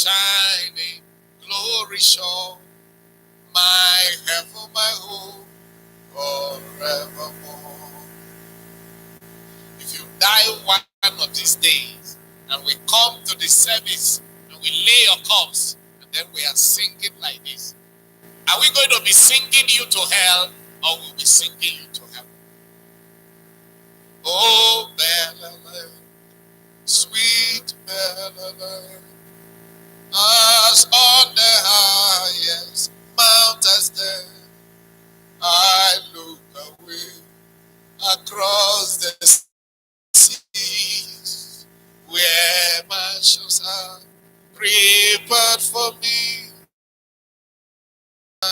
shining glory shore, my heaven, my home, forevermore. If you die one of these days, and we come to the service, and we lay your cups, and then we are singing like this, are we going to be singing you to hell, or will we be singing you to heaven? Oh, Bella, sweet Bella, as on the highest mountains there, I look away across the seas, where mansions are prepared for me. I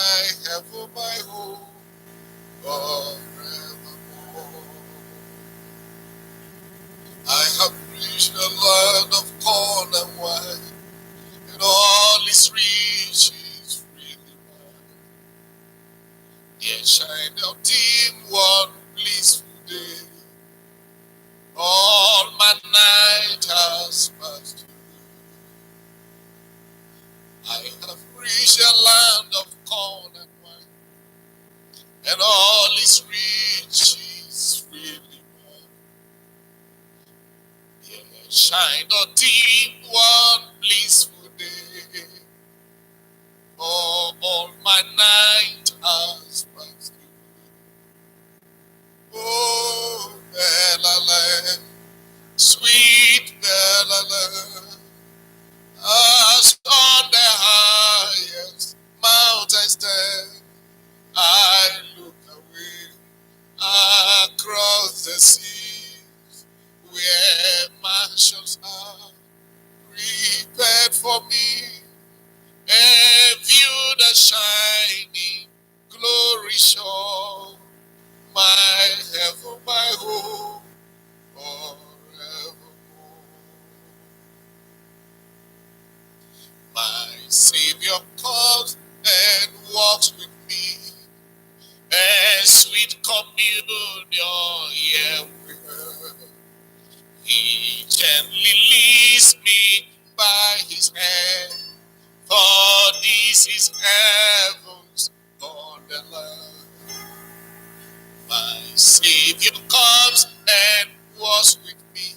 have my home forevermore. I have reached the land of corn and wine, and all its riches freely mine. Yet shine out dim one blissful day. All my night has passed through. I have reached the land of corn and wine, and all its riches freely mine. Yet shine out dim one blissful day. For all my night has passed through. Oh, Bella Land, sweet Bella Land, as on the highest mountain stand, I look away across the seas, where mansions are prepared for me, and view the shining glory shore, my heaven, my home, forevermore. My Savior comes and walks with me, and sweet communion, yeah, with her. He gently leads me by his hand, for this is heaven's on the land. My Savior comes and walks with me,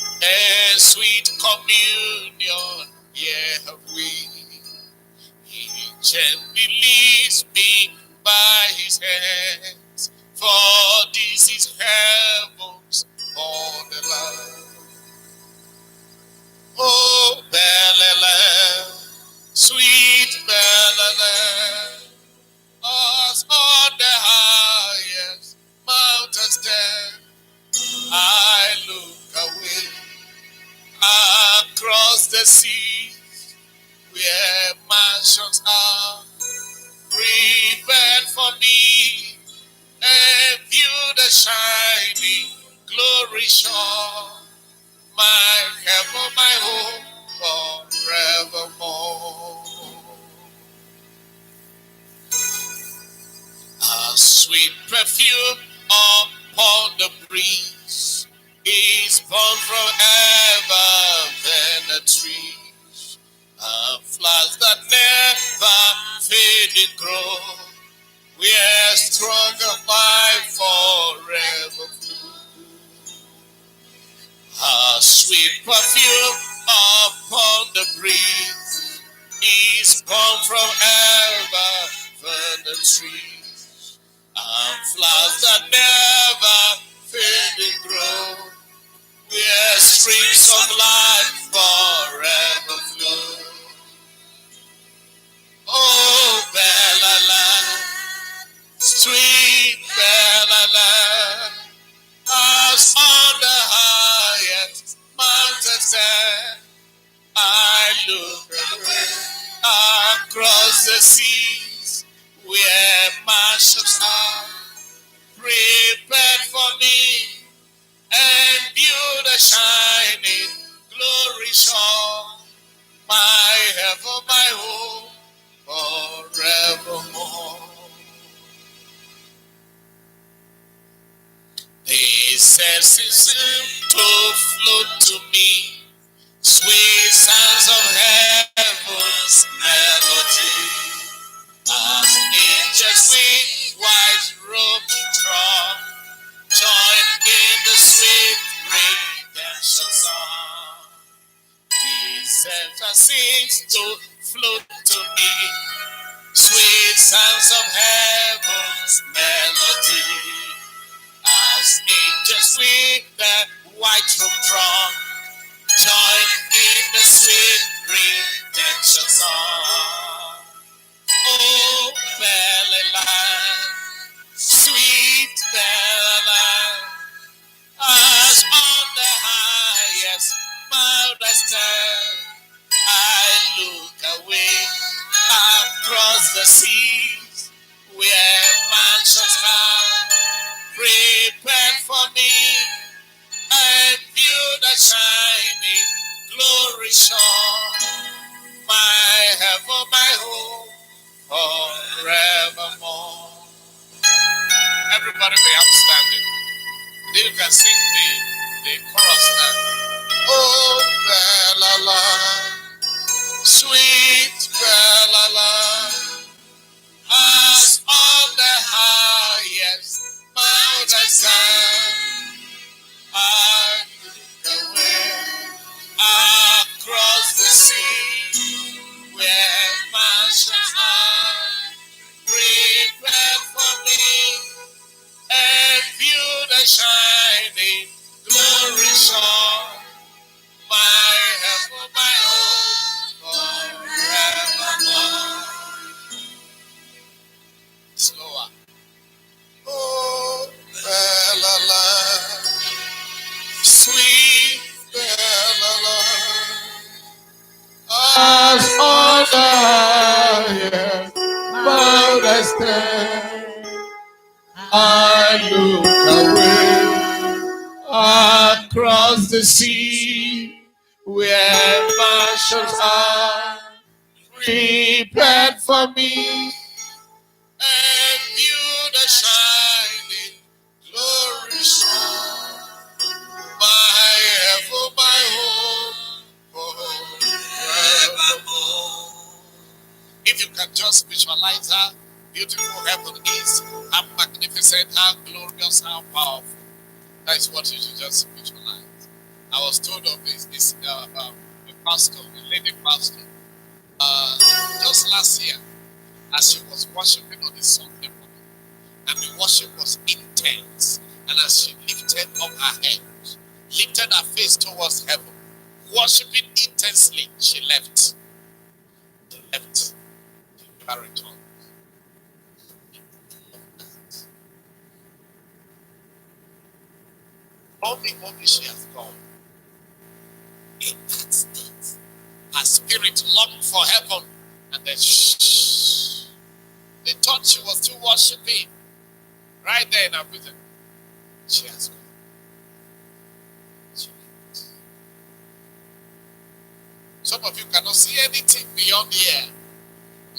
and sweet communion, yeah, have we. He gently leads me by his hands, for this is heaven's on the land. Oh, Bella, sweet Bella, us on the highest mountain stand, I look away across the seas, where mansions are prepared for me, and view the shining glory shore, my heaven, my home, forevermore. A sweet perfume upon the breeze is born from ever trees. A flask that never fading grow, where stronger life forever flow. A sweet perfume upon the breeze is born from ever trees. Flowers that never fading grow, where streams of life forever flow. Oh, Bella Land, sweet Bella Land, as on the highest mountain stand, I look away across the seas, where mansions are prepared for me, and view the shining glory shore, my heaven, my home, forevermore. They said, seem to float to me, sweet sounds of heaven center seems to float to me. Sweet sounds of heaven's melody. As angels with the white robe drawn, join in the sweet redemption song. Oh, Bella, sweet Bella, as on the highest mountain stand, I look away across the seas where mansions are prepared for me, and view the shining glory shore, my heaven, my home, forevermore. Everybody may have standing. You can sing the chorus now. Oh, Bella, sweet Bella, as on the highest mountain side, I look away across the sea where mansions are prepared for me, and view the shining glory shore, my heaven, my home, forevermore. Slower. Oh, Bella, sweet Bella, as on the mountain stand, I look away across the sea where mansions are prepared for me, and view the shining glory shore, my heaven, my home, forevermore. If you can just visualize how beautiful heaven is, how magnificent, how glorious, how powerful. That is what you should just visualize. I was told of this a pastor, a lady pastor, just last year, as she was worshiping on the Sunday morning, and the worship was intense. And as she lifted up her hands, lifted her face towards heaven, worshiping intensely, she left. She left. She returned. Only she has gone. In that state, her spirit longed for heaven, and then shh. They thought she was still worshiping. Right there in her prison. She has gone. She went. Some of you cannot see anything beyond here.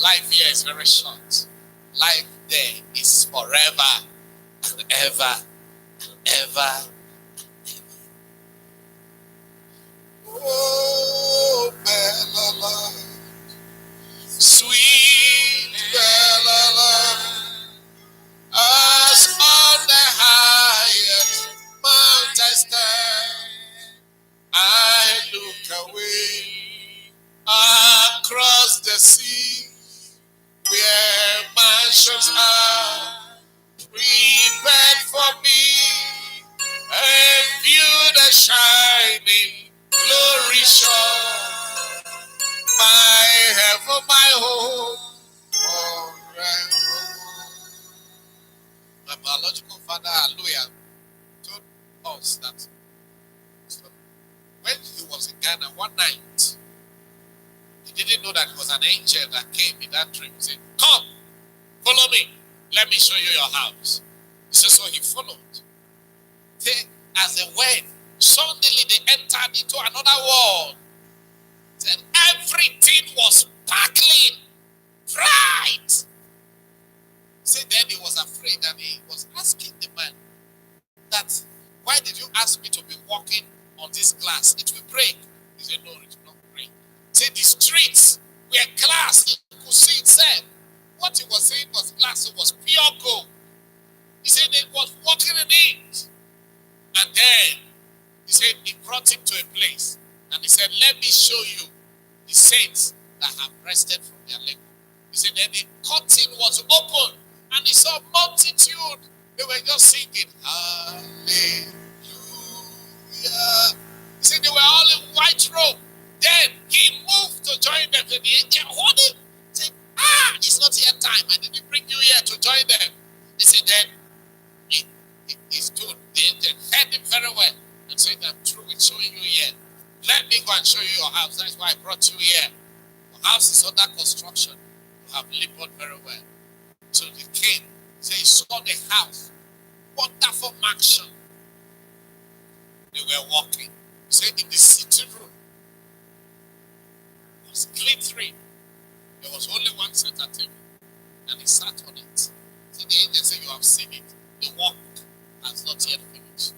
Life here is very short. Life there is forever and ever and ever. Oh, Bella, sweet Bella, as on the highest mountain stand, I look away across the sea where mansions are prepared for me, and view the shining glory shore, my heaven, my home, forever. My biological father, Aluya, told us that when he was in Ghana one night, he didn't know that it was an angel that came in that dream. He said, "Come, follow me. Let me show you your house." He said, so he followed. As they went, suddenly they entered into another world. Then everything was sparkling, bright. See, then he was afraid, and he was asking the man that, "Why did you ask me to be walking on this glass? It will break." He said, "No, it will not break." See, the streets were glass. He could see itself. What he was saying was glass. It was pure gold. He said they was walking in it. And then he said he brought him to a place. And he said, "Let me show you saints that have rested from their labor. He said, then the curtain was open, and he saw a multitude. They were just singing, Hallelujah. He said they were all in white robe. Then he moved to join them. The angel hold him. He said, it's not yet time. I didn't bring you here to join them. He said, then he stood. The angel heard him very well and said, I'm through with showing you here. Let me go and show you your house. That's why I brought you here. Your house is under construction. You have labored very well. So the king said he saw the house. Wonderful mansion. They were walking. He said in the sitting room it was glittering. There was only one center table. And he sat on it. So the angel said, you have seen it. The work has not yet finished.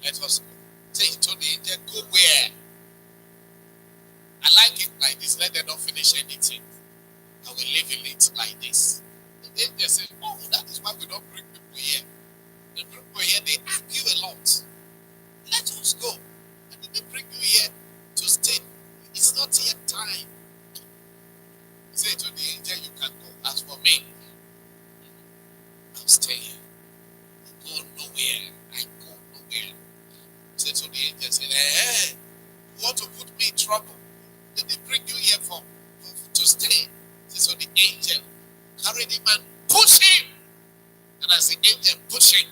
Let us go. So he told the angel, go where? I like it like this. Let them not finish anything. I will leave it like this. The angel said, oh, that is why we don't bring people here. The people here, they argue a lot. Let us go. I didn't bring you here to stay. It's not yet time. He said to the angel, you can go. As for me, I'll stay here. I go nowhere. I go nowhere. He said to the angel, said, hey, you want to put me in trouble? They didn't bring you here to stay. So the angel carried him and pushed him. And as the angel pushed him,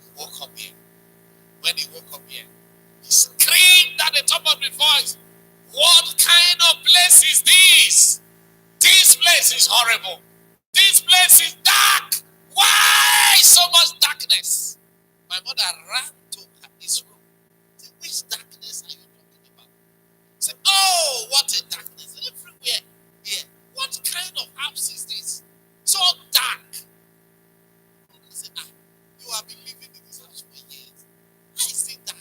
he woke up here. When he woke up here, he screamed at the top of his voice, what kind of place is this? This place is horrible. This place is dark. Why so much darkness? My mother ran to his room. Said, which darkness are you talking about? Said, oh, what a darkness. Everywhere here. What kind of house is this? So dark. I said, you have been living in this house for years. Why is it dark?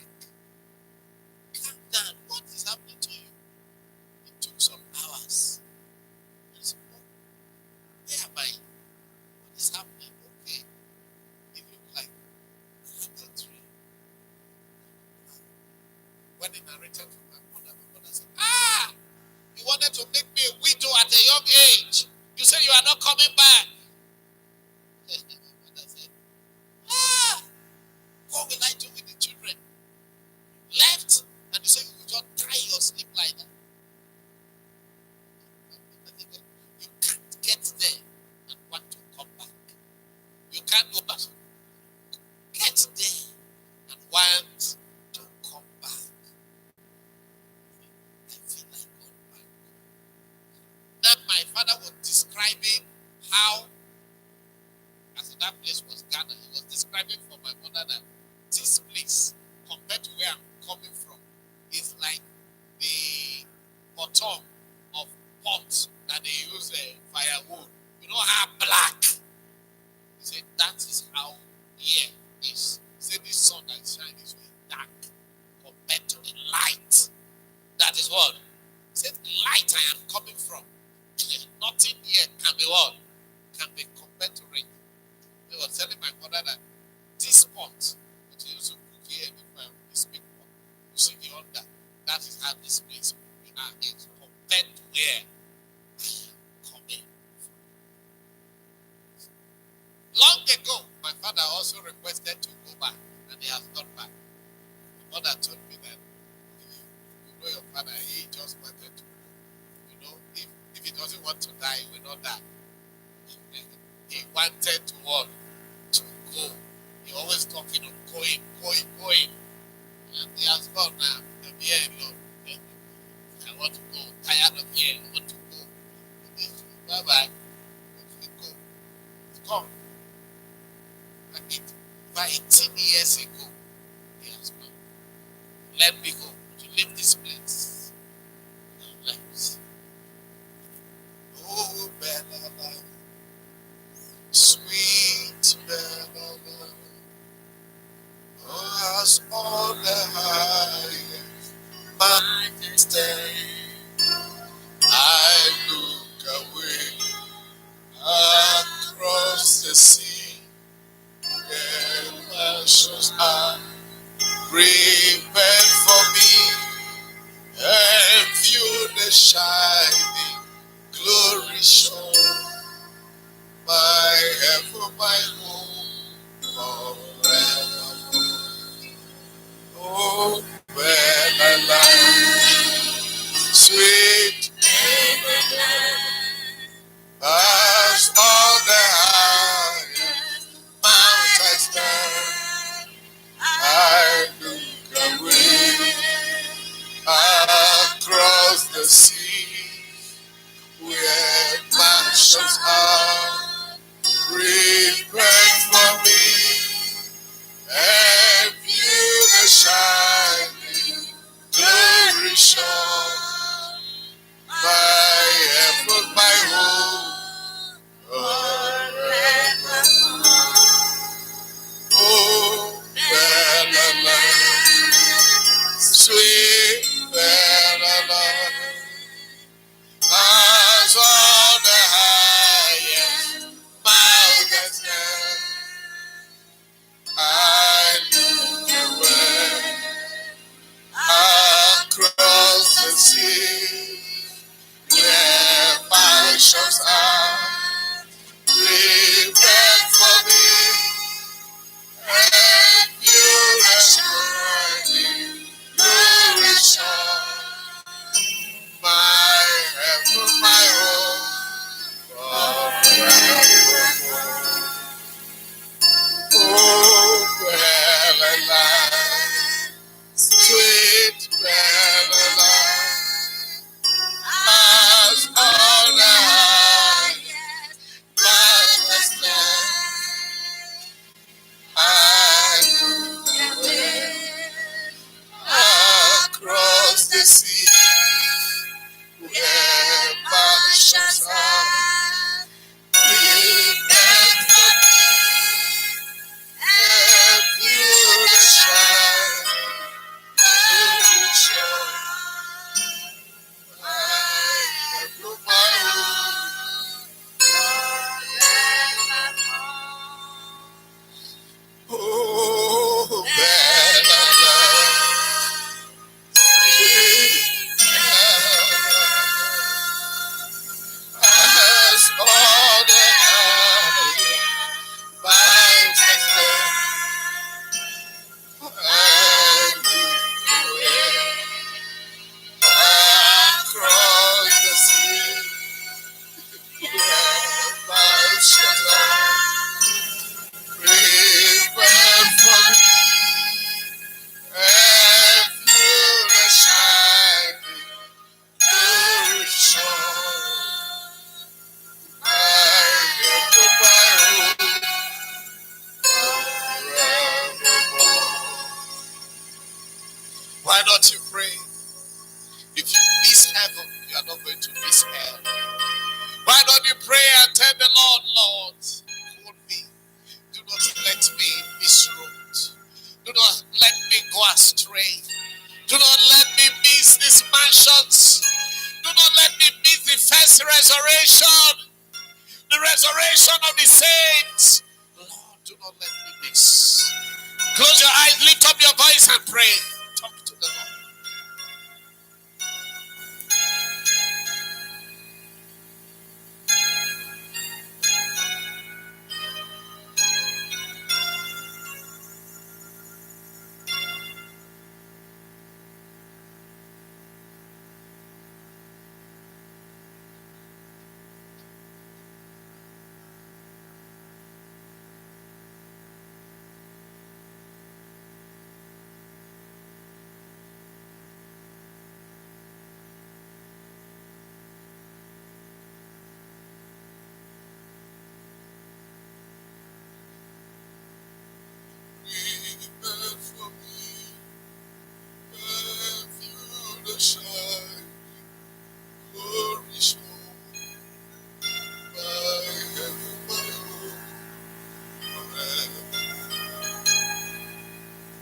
Calm down. What is happening to you? It took some hours. I said, where am I? What is happening? Okay. It looked like a tree. When he narrated from my mother said, you wanted to make me a widow at a young age. You say you are not coming back. My mother said, what will I do with the children? Left, and you say you will just tie your sleep like that. You can't get there and want to come back. You can't go back. Get there and want to come back. I feel like going back. Now my father was describing how, as that place was Ghana, he was describing for my mother that this place, compared to where I'm coming from, is like the bottom of pots that they use firewood. You know how black? He said that is how here is. He said this sun that is shining is dark compared to the light. That is what? He said the light I am coming from. Nothing here can be what? Can be compared to rain. He was telling my mother that this pot that you used to cook here this big pot, you see the under, that is how this place is compared to where I am coming from. Long ago, my father also requested to go back, and he has gone back. My mother told me that, you know your father, he just wanted to go. You know, if he doesn't want to die, he will not die. He wanted to what? To go. He always talking of going. And he has gone now. I'm here alone. I want to go. Tired of here. I want to go. Bye-bye. Let me go. It's gone. About 18 years ago, he has gone. Let me go to leave this place. Let oh, Benin, sweet Benin, oh, has all the highest majesty. I look away across the sea, and mansions are prepared for me, and view the shining glory shone. My heaven, my home forevermore. Oh, when I lie, sweet as on the high mountains stand, I look away across the sea, where mansions are prepared for me, and view the shining glory shone. My heaven, my home forevermore. Oh, Bella, sweet Bella, as on the highest mountains stand, I look away across the sea, where mansions are prepared for me, and you the shining glory shine. My heaven, my home forevermore. Oh, Bella, sweet Bella, as on the highest mountains stand, I look away across the sea, where mansions are prepared for me, and view the shining glory shine. I look my home forevermore. Oh, Bella, sweet Bella, as all the high mountains stand, I look away across the sea, where mansions are prepared for me, and through the shining glory shone. I look at my home forevermore. Why not you pray? If you miss heaven, you are not going to miss hell. Why don't you pray and tell the Lord, Lord, hold me. Do not let me miss road. Do not let me go astray. Do not let me miss these mansions. Do not let me miss the first resurrection. The resurrection of the saints. Lord, do not let me miss. Close your eyes, lift up your voice and pray. Talk to the Lord.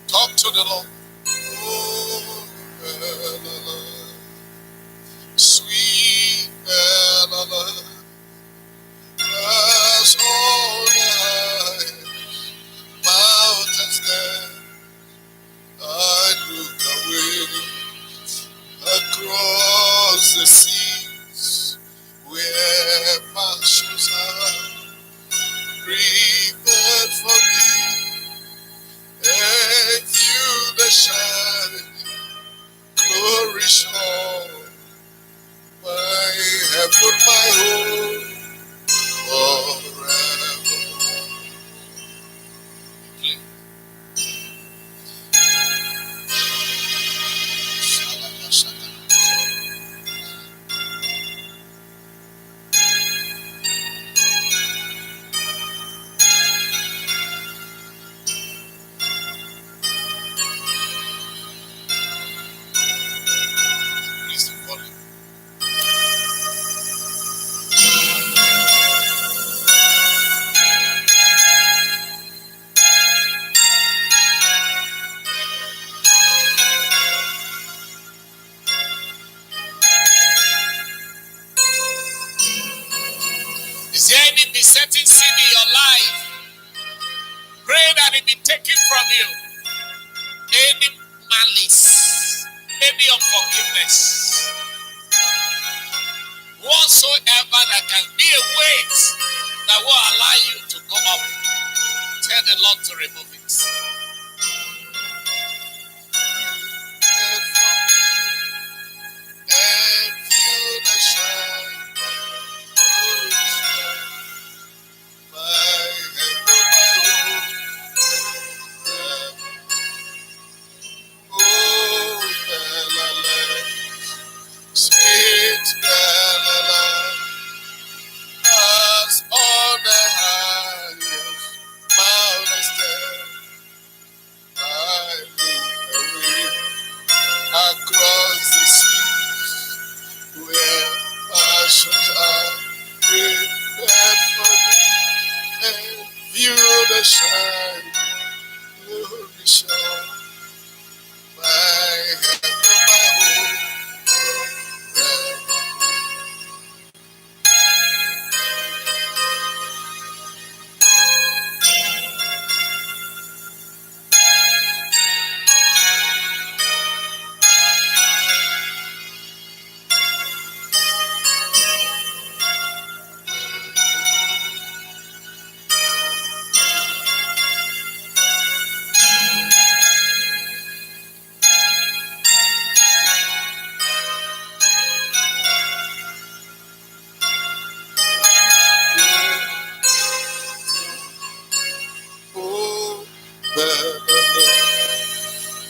Talk to the Lord. Oh, sweet Bella, as all the mountains stand, I look away across the sea. have put my hope forever. Is there any besetting sin in your life? Pray that it be taken from you. Any malice, any unforgiveness, whatsoever that can be a weight that will allow you to go up, tell the Lord to remove it. And feel the shine. Sweet Galilee, as on the highest mountain, I look away across the seas where passions are prepared for me, and view the shining glory shine. My heaven, my home.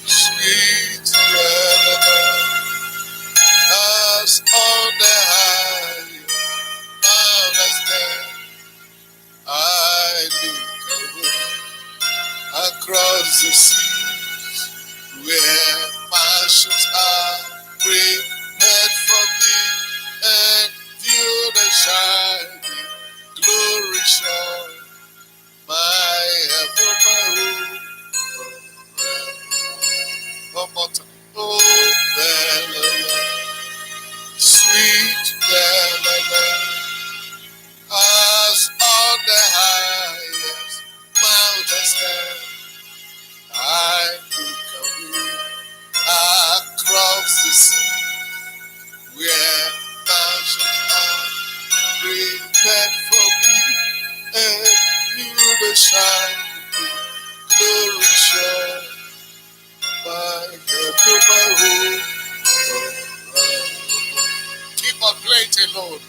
Sweet Galilee, as on the highest mountain, I look away across the seas where passions are prepared for me, and view the shining glory shine. My heaven, my home. One more time. Oh, Galilee, sweet Galilee, as on the highest mountain stand, I look away across the sea where passions are prepared for me, and view the shining glory shine. My heaven, my home. Keep on playing alone.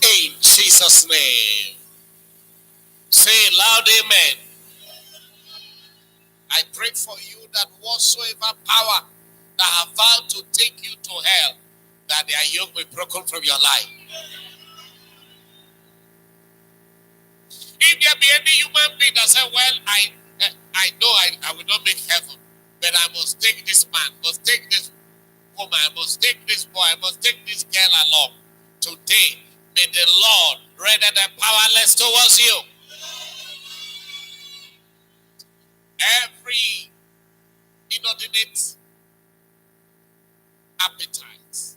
In Jesus' name. Say loud amen. I pray for you that whatsoever power that have vowed to take you to hell, that their yoke be broken from your life. If there be any human being that say, well, I know I will not make heaven, but I must take this man, must take this woman, I must take this boy, I must take this girl along. Today, may the Lord render them powerless towards you. inordinate appetites.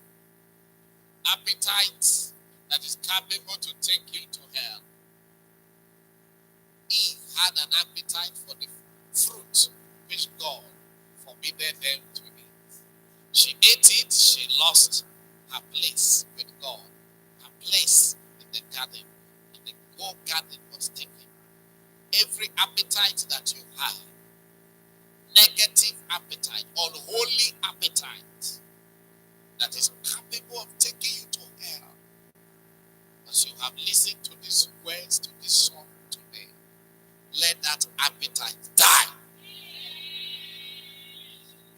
Appetites that is capable to take you to hell. Eve had an appetite for the fruit which God forbidden them to eat. She ate it, she lost her place with God. Her place in the garden. And the whole garden was taken. Every appetite that you have, negative appetite, unholy appetite, that is capable of taking you to hell. As you have listened to these words, to this song today, let that appetite die.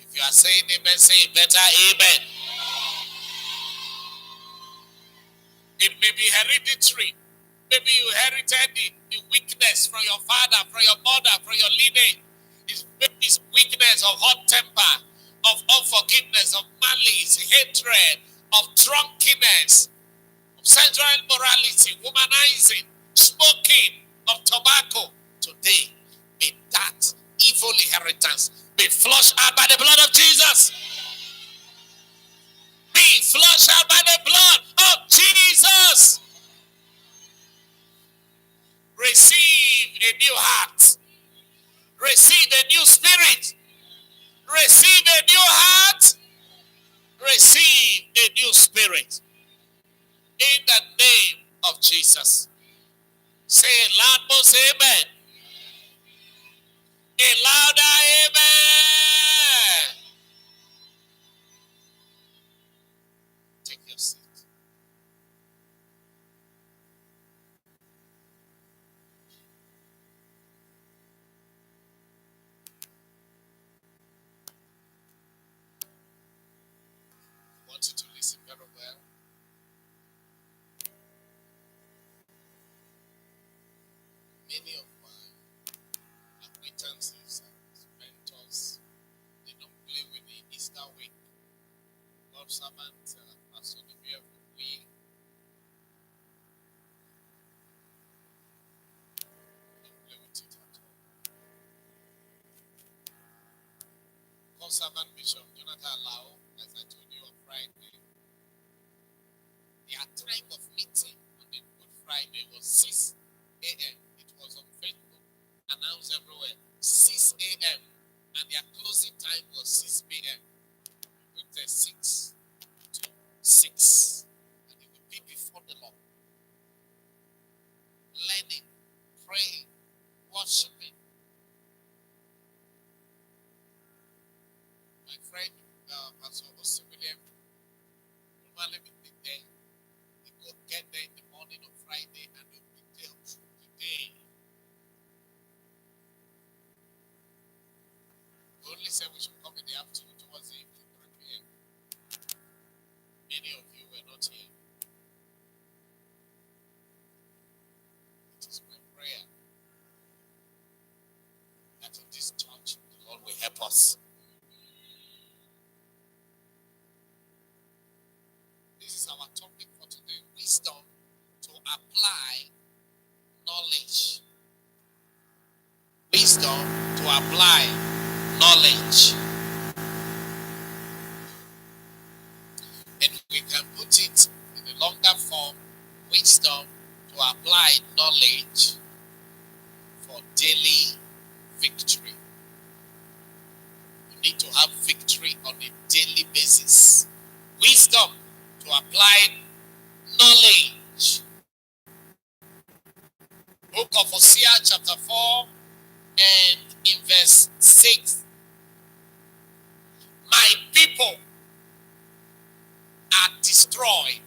If you are saying amen, say better amen. It may be hereditary. Maybe you inherited the weakness from your father, from your mother, from your lineage. It's weakness of hot temper, of unforgiveness, of malice, hatred, of drunkenness, of sexual immorality, womanizing, smoking, of tobacco. Today, may that evil inheritance be flushed out by the blood of Jesus. Be flushed out by the blood of Jesus. Receive a new heart. Receive a new spirit. Receive a new heart. Receive a new spirit. In the name of Jesus. Say it loud, most amen. A louder amen. Take your seat. I want you to listen very well. Many of my acquaintances and mentors, they don't play with the Easter week. God servant, Pastor Uwelu, we don't play with it at all. God servant Bishop Jonathan Lao, as I told you on Friday, their time of meeting on the Good Friday was 6 a.m. It was on Facebook, announced everywhere, 6 a.m. And their closing time was 6 p.m. With the 6 to 6. And it will be before the Lord. Learning, praying, worshiping. My friend, Pastor William, normally be there. They go get there in the morning of Friday and they'll be there through the day. We only said we should come in the afternoon towards the evening, 3 p.m. Many of you were not here. It is my prayer that in this church, the Lord will help us. This is our topic for today, wisdom to apply knowledge. Wisdom to apply knowledge. And we can put it in a longer form, wisdom to apply knowledge for daily victory. You need to have victory on a daily basis. Wisdom to apply knowledge. Book of Hosea chapter 4 and in verse 6. My people are destroyed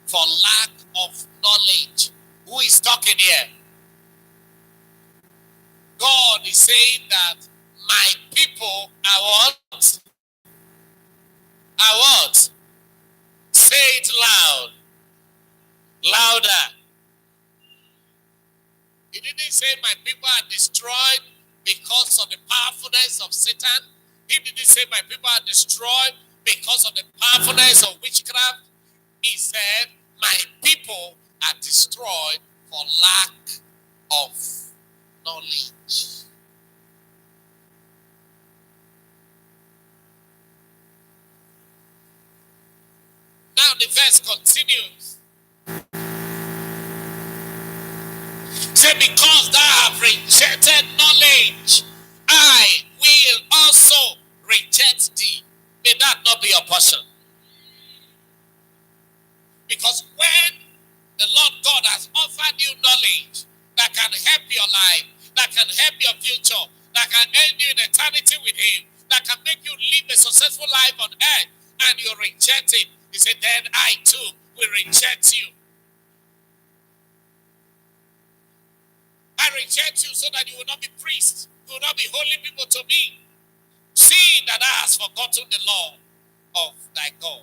for lack of knowledge. Who is talking here? God is saying that my people are what? Are what? Say it loud. Louder. He didn't say my people are destroyed because of the powerfulness of Satan. He didn't say my people are destroyed because of the powerfulness of witchcraft. He said my people are destroyed for lack of knowledge. verse continues. Say, because thou have rejected knowledge, I will also reject thee. May that not be your portion. Because when the Lord God has offered you knowledge that can help your life, that can help your future, that can end you in eternity with Him, that can make you live a successful life on earth, and you reject it, He said, then I too will reject you. I reject you so that you will not be priests, you will not be holy people to me. Seeing that thou hast forgotten the law of thy God,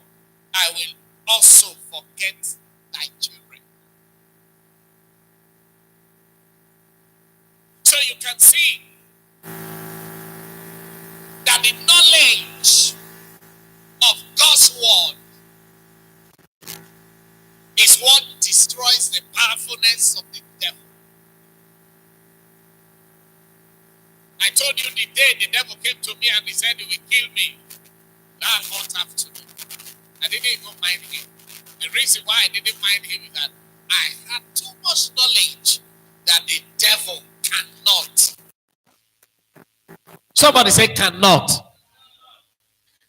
I will also forget thy children. So you can see that the knowledge of God's word is what destroys the powerfulness of the devil. I told you the day the devil came to me and he said he will kill me that hot afternoon. I didn't even mind him. The reason why I didn't mind him is that I had too much knowledge that the devil cannot. Somebody say cannot.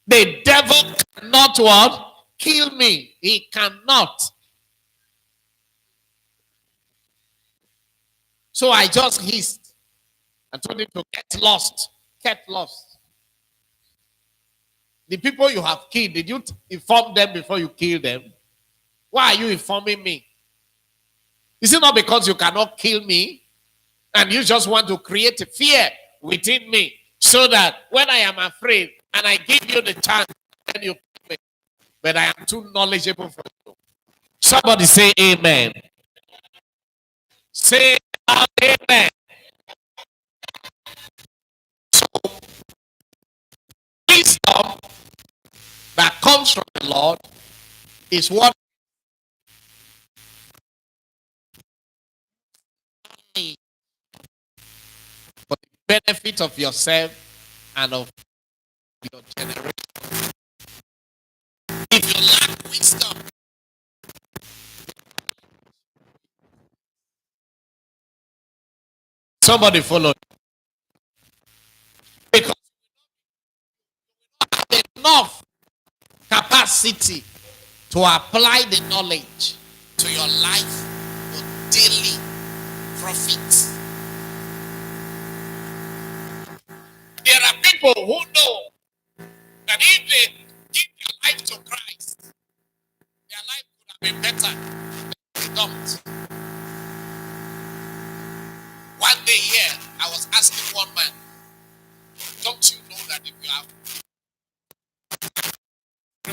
The devil cannot what? Kill me. He cannot. So I just hissed and told him to get lost. Get lost. The people you have killed, did you inform them before you kill them? Why are you informing me? Is it not because you cannot kill me and you just want to create a fear within me so that when I am afraid and I give you the chance, then you kill me? But I am too knowledgeable for you. Somebody say amen. Say amen. So, wisdom that comes from the Lord is what for the benefit of yourself and of your generation. If you lack wisdom, somebody follow. Because you don't have enough capacity to apply the knowledge to your life for daily profit. There are people who know that if they give their life to Christ, their life could have been better. They don't. One day here, I was asking one man, don't you know that if you have I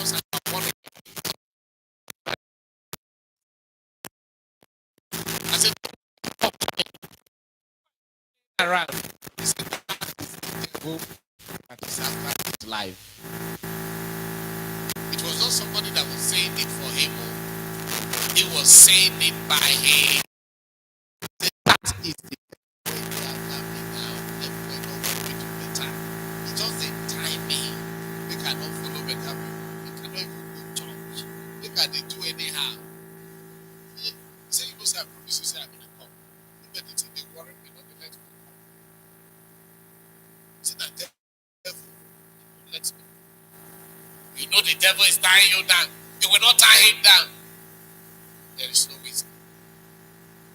said, around. He said, that is after his life. It was not somebody that was saying it for him. He was saying it by him. That is the way we are coming now. We're not going to better. It's just the timing. They cannot follow better people. They cannot even go to church. They can't do anyhow. Say you go say I promise you say I'm gonna come. Even the thing they worry me, not the let me come. Say that devil let me. You know the devil is tying you down. You will not tie him down. There is no wisdom.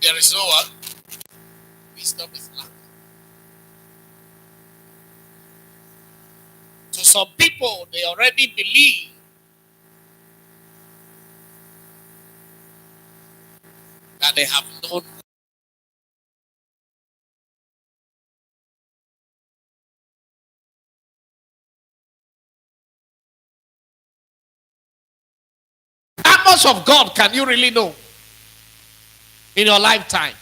There is no what? Wisdom is lacking. To some people, they already believe that they have known. How much of God can you really know in your lifetime?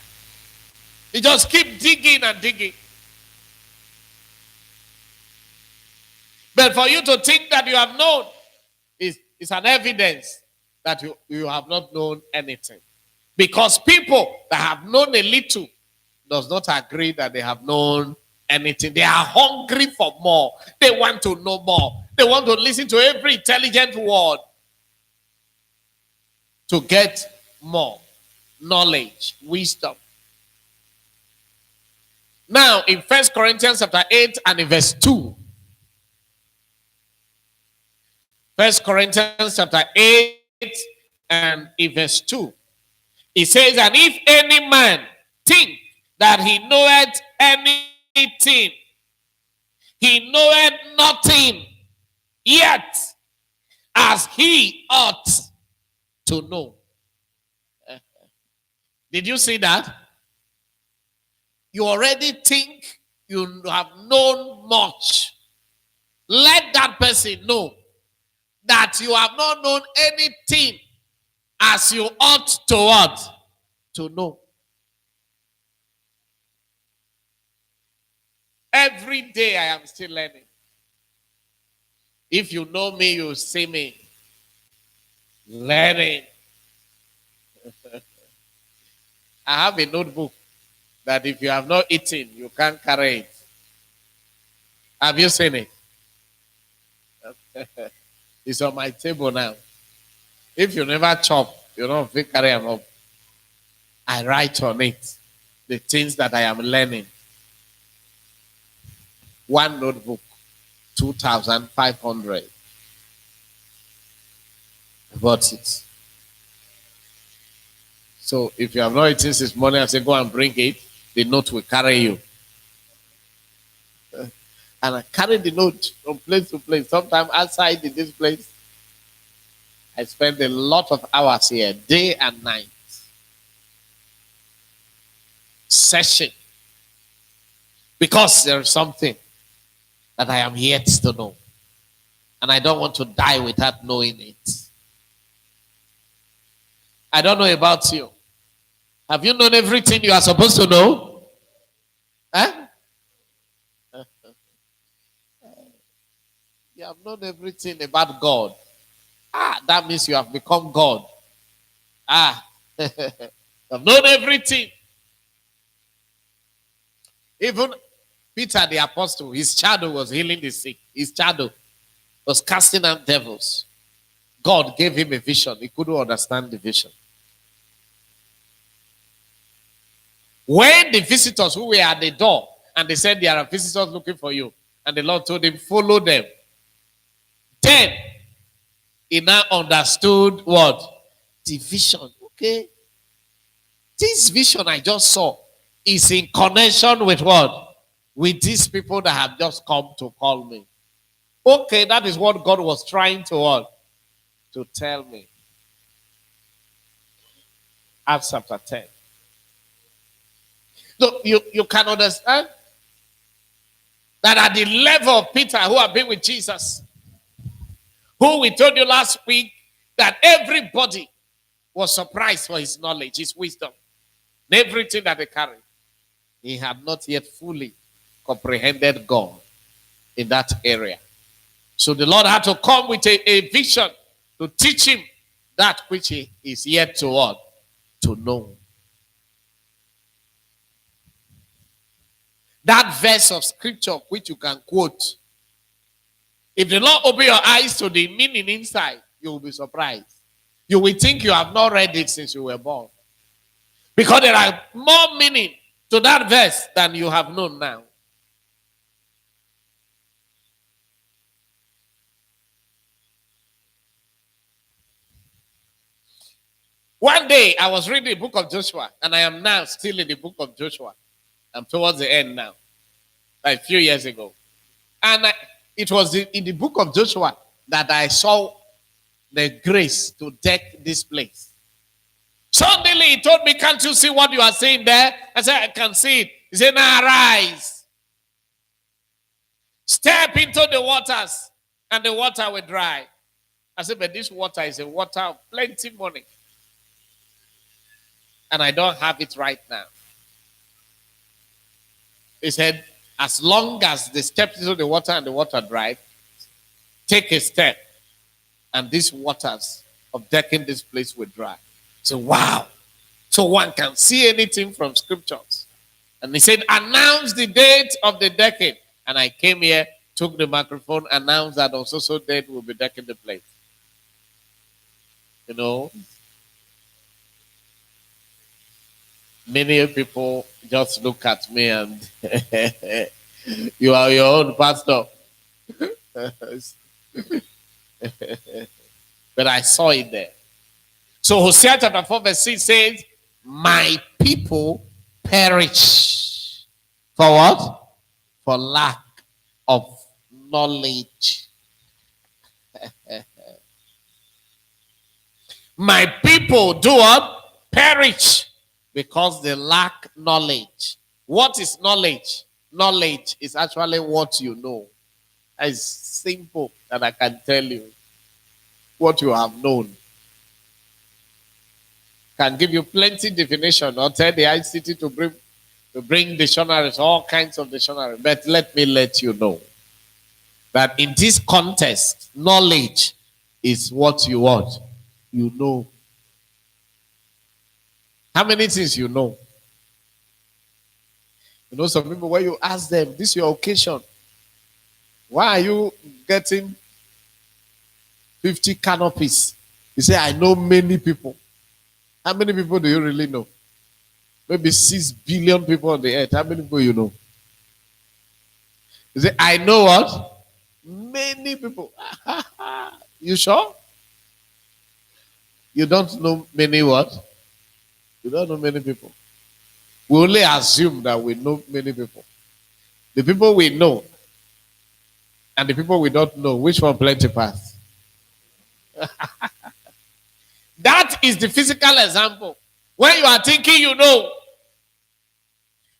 You just keep digging and digging. But for you to think that you have known is an evidence that you have not known anything. Because people that have known a little does not agree that they have known anything. They are hungry for more. They want to know more. They want to listen to every intelligent word. to get more knowledge, wisdom. Now, in 1 Corinthians chapter 8 and in verse 2, 1 Corinthians chapter 8 and in verse 2, it says, and if any man think that he knoweth anything, he knoweth nothing, yet as he ought to know. Did you see that? You already think you have known much. Let that person know that you have not known anything as you ought to what? To know. Every day I am still learning. If you know me, you see me learning. I have a notebook that if you have not eaten, you can't carry it. Have you seen it? It's on my table now. If you never chop, you don't feel carry them up. I write on it the things that I am learning. One notebook, 2,500. I bought it. So if you have not eaten this morning, I say go and bring it. The note will carry you. And I carry the note from place to place. Sometimes outside in this place, I spend a lot of hours here, day and night. Session. Because there is something that I am yet to know. And I don't want to die without knowing it. I don't know about you. Have you known everything you are supposed to know? Huh? You have known everything about God. That means you have become God. You have known everything. Even Peter the apostle, his shadow was healing the sick. His shadow was casting out devils. God gave him a vision. He couldn't understand the vision. When the visitors who were at the door, and they said there are visitors looking for you, and the Lord told him, follow them. Then he now understood what? The vision. Okay. This vision I just saw is in connection with what? With these people that have just come to call me. Okay, that is what God was trying to what? To tell me. Acts chapter 10. So you can understand that at the level of Peter, who have been with Jesus, who we told you last week that everybody was surprised for his knowledge, his wisdom, and everything that they carried. He had not yet fully comprehended God in that area. So the Lord had to come with a vision to teach him that which he is yet to what? To know. That verse of scripture which you can quote. If the Lord open your eyes to the meaning inside, you will be surprised. You will think you have not read it since you were born. Because there are more meaning to that verse than you have known now. One day, I was reading the book of Joshua, and I am now still in the book of Joshua. I'm towards the end now, like a few years ago. And it was in the book of Joshua that I saw the grace to deck this place. Suddenly, he told me, can't you see what you are saying there? I said, I can see it. He said, now arise. Step into the waters, and the water will dry. I said, but this water is a water of plenty money. And I don't have it right now. He said, as long as they stepped into the water and the water dried, take a step, and these waters of decking this place will dry. So, wow. So one can see anything from scriptures. And he said, announce the date of the decade. And I came here, took the microphone, announced that on so date we'll be decking the place. You know, Many people just look at me and you are your own pastor. But I saw it there. So Hosea chapter 4 verse 6 says, my people perish. For what? For lack of knowledge. My people do what? Perish because they lack knowledge. What is knowledge? Knowledge is actually what you know. It's simple that I can tell you. What you have known. Can give you plenty definition or tell the ICT to bring dictionaries, all kinds of dictionaries. But let me let you know that in this context, knowledge is what you want. You know. How many things you know? You know, some people, when you ask them, this is your occasion. Why are you getting 50 canopies? You say, I know many people. How many people do you really know? Maybe 6 billion people on the earth. How many people you know? You say, I know what? Many people. You sure? You don't know many what? You don't know many people. We only assume that we know many people. The people we know and the people we don't know, which one plenty pass? That is the physical example. When you are thinking you know,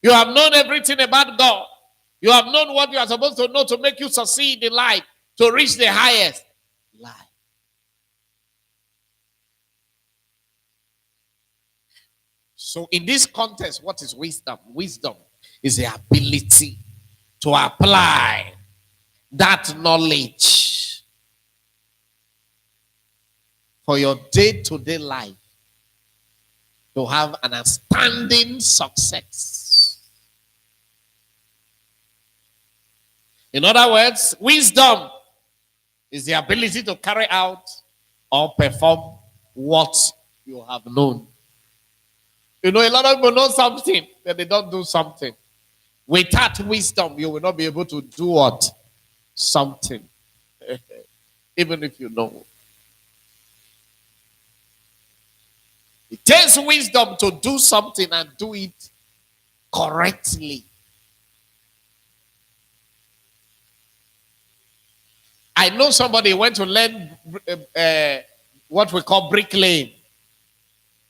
you have known everything about God. You have known what you are supposed to know to make you succeed in life, to reach the highest life. So in this context, what is wisdom? Wisdom is the ability to apply that knowledge for your day-to-day life to have an outstanding success. In other words, wisdom is the ability to carry out or perform what you have known. You know, a lot of people know something, but they don't do something. Without wisdom, you will not be able to do what? Something. Even if you know. It takes wisdom to do something and do it correctly. I know somebody went to learn what we call bricklaying.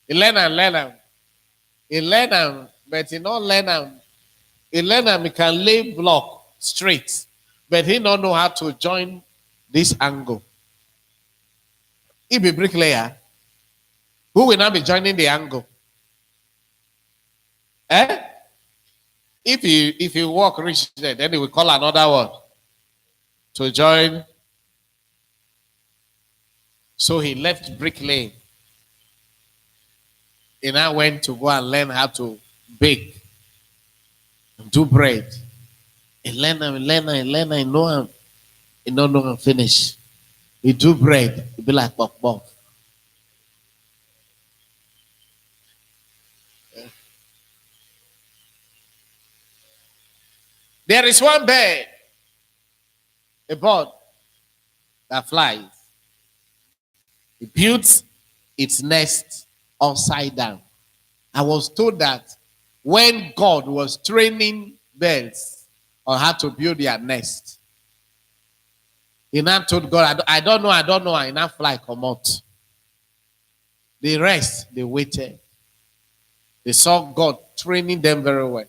He learn, but he not learn. He learn he can lay block straight, but he don't know how to join this angle. He be bricklayer. Who will not be joining the angle? If you walk reach there, then he will call another one to join. So he left bricklaying. He now went to go and learn how to bake and do bread. He learn, he know him. He don't know him finish. He do bread, he be like pop. There is one bird, a bird that flies. It builds its nest upside down. I was told that when God was training birds on how to build their nest, he now told God, I don't know, I now fly come out. The rest, they waited. They saw God training them very well.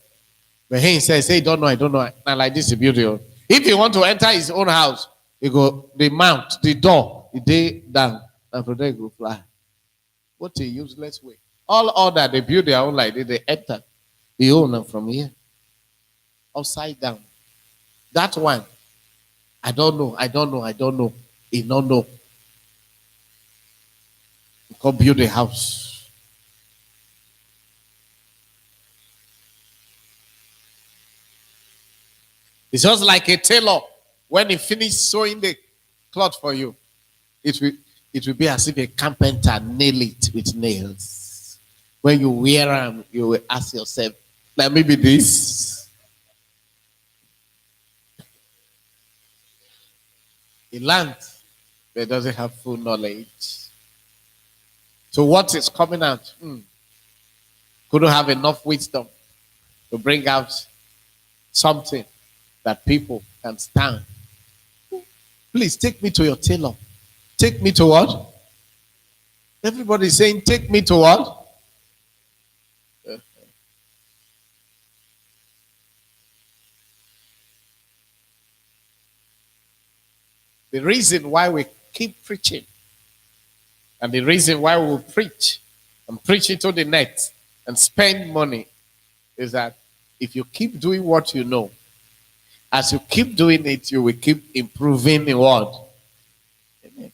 But he says, hey, don't know. Now like this is beautiful. If you want to enter his own house, you go, they mount the door, they down, and from there you go fly. What a useless way. All other, they build their own like they enter. The owner from here. Upside down. That one, I don't know. He don't know. He can build a house. It's just like a tailor. When he finished sewing the cloth for you, it will be as if a carpenter nail it with nails. When you wear them, you will ask yourself, like maybe this. He learned, but doesn't have full knowledge. So what is coming out? Couldn't have enough wisdom to bring out something that people can stand. Please take me to your tailor. Take me to what? Everybody is saying, take me to what? The reason why we keep preaching and the reason why we preach and preach it to the net and spend money is that if you keep doing what you know, as you keep doing it, you will keep improving in what? In it.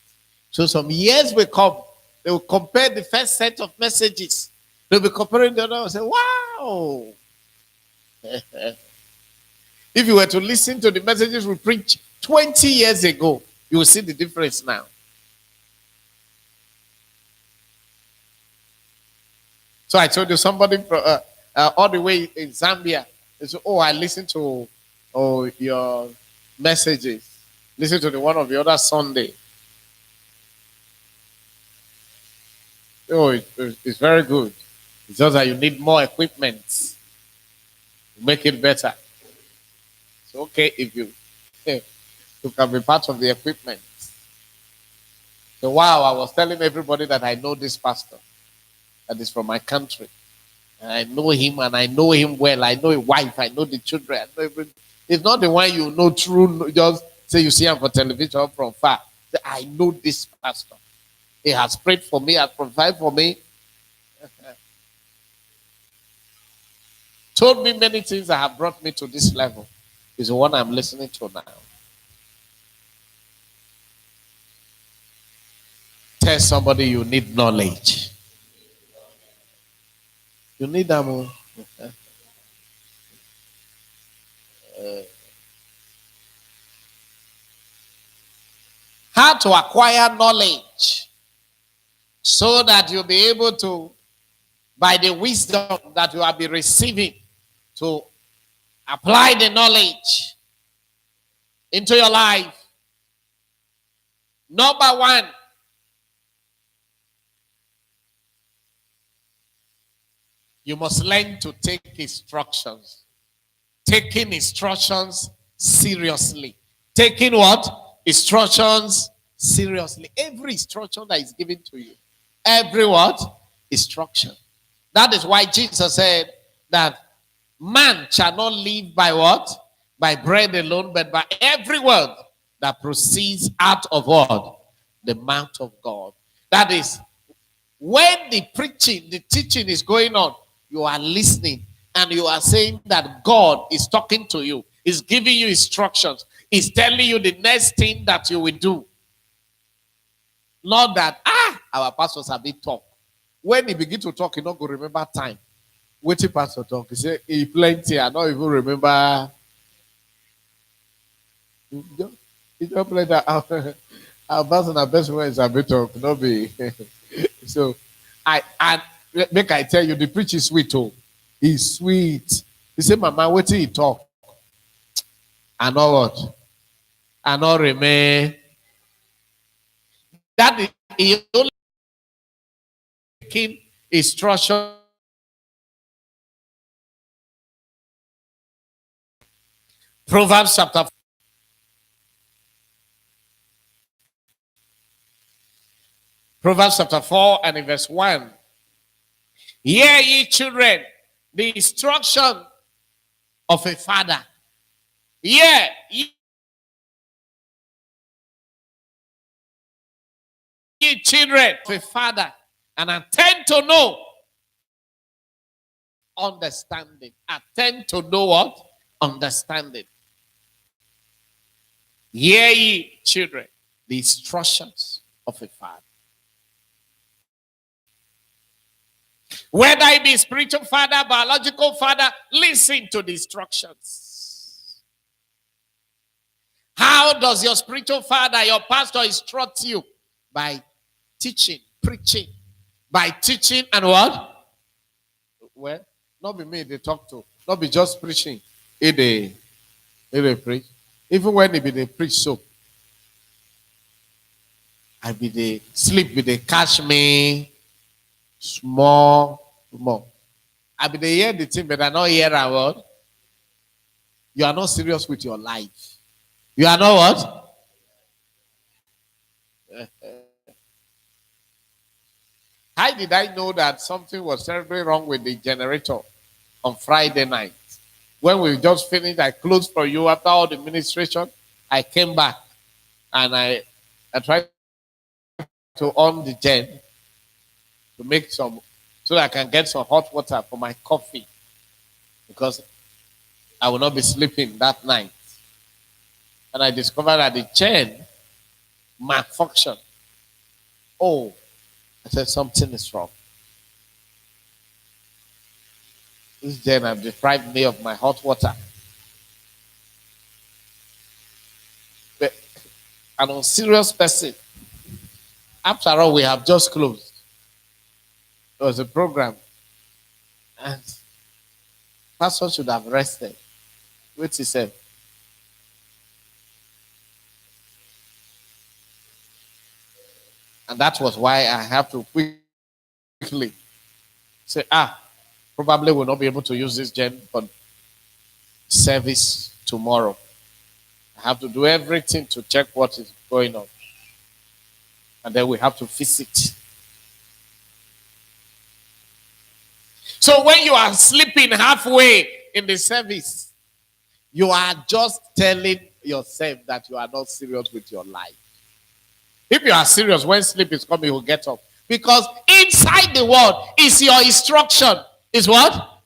So some years will come, they will compare the first set of messages. They'll be comparing the other and say, wow. If you were to listen to the messages we preached 20 years ago, you will see the difference now. So I told you somebody all the way in Zambia, they said, oh, I listened to your messages. Listen to the one of the other Sunday. Oh, it's very good. It's just that you need more equipment to make it better. It's okay if you can be part of the equipment. So wow, I was telling everybody that I know this pastor that is from my country. And I know him and I know him well. I know his wife. I know the children. I know everything. It's not the one you know true. Just say you see him for television from far. Say, I know this pastor. He has prayed for me, has provided for me. Told me many things that have brought me to this level. Is the one I'm listening to now. Tell somebody you need knowledge. You need them. How to acquire knowledge so that you'll be able to, by the wisdom that you will be receiving, to apply the knowledge into your life. Number one, you must learn to take instructions. Taking instructions seriously. Taking what? Instructions seriously. Every instruction that is given to you. Every what? Instruction. That is why Jesus said that man shall not live by what? By bread alone, but by every word that proceeds out of what? The mouth of God. That is, when the preaching, the teaching is going on, you are listening and you are saying that God is talking to you. He's giving you instructions. He's telling you the next thing that you will do. Not that, our pastors have been talk. When he begin to talk, he not go remember time. Wait till pastor talk. He say, he plenty. I don't even remember. He just play that out. Our pastor and our best friend is a bit talk. Not be. So, I make I tell you, the preach is sweet. Oh, he's sweet. He say, Mama, wait till he talk. I know what? I know remain. That is he only taking instruction. Proverbs chapter 4 and in verse 1. Hear ye children, the instruction of a father. Hear ye children of a father, and attend to know understanding. Attend to know what? Understanding. Hear ye children, the instructions of a father. Whether it be spiritual father, biological father, listen to the instructions. How does your spiritual father, your pastor, instruct you? By teaching, preaching. By teaching and what? Well, not be me they talk to. Not be just preaching. They preach. Even when they be they preach so, I be they sleep with they catch me small. I be they hear the thing, but I not hear a word. You are not serious with your life. You are not what? How did I know that something was terribly wrong with the generator on Friday night? When we just finished, I closed for you after all the ministration. I came back and I tried to on the gen to make some, so that I can get some hot water for my coffee because I will not be sleeping that night. And I discovered that the gen malfunctioned. Oh, I said something is wrong. This gen have deprived me of my hot water. But an unserious person. After all, we have just closed. There was a program, and pastor should have rested. What he said. And that was why I have to quickly say, probably will not be able to use this gen for service tomorrow. I have to do everything to check what is going on. And then we have to fix it. So when you are sleeping halfway in the service, you are just telling yourself that you are not serious with your life. If you are serious, when sleep is coming, you will get up. Because inside the word is your instruction. Is what?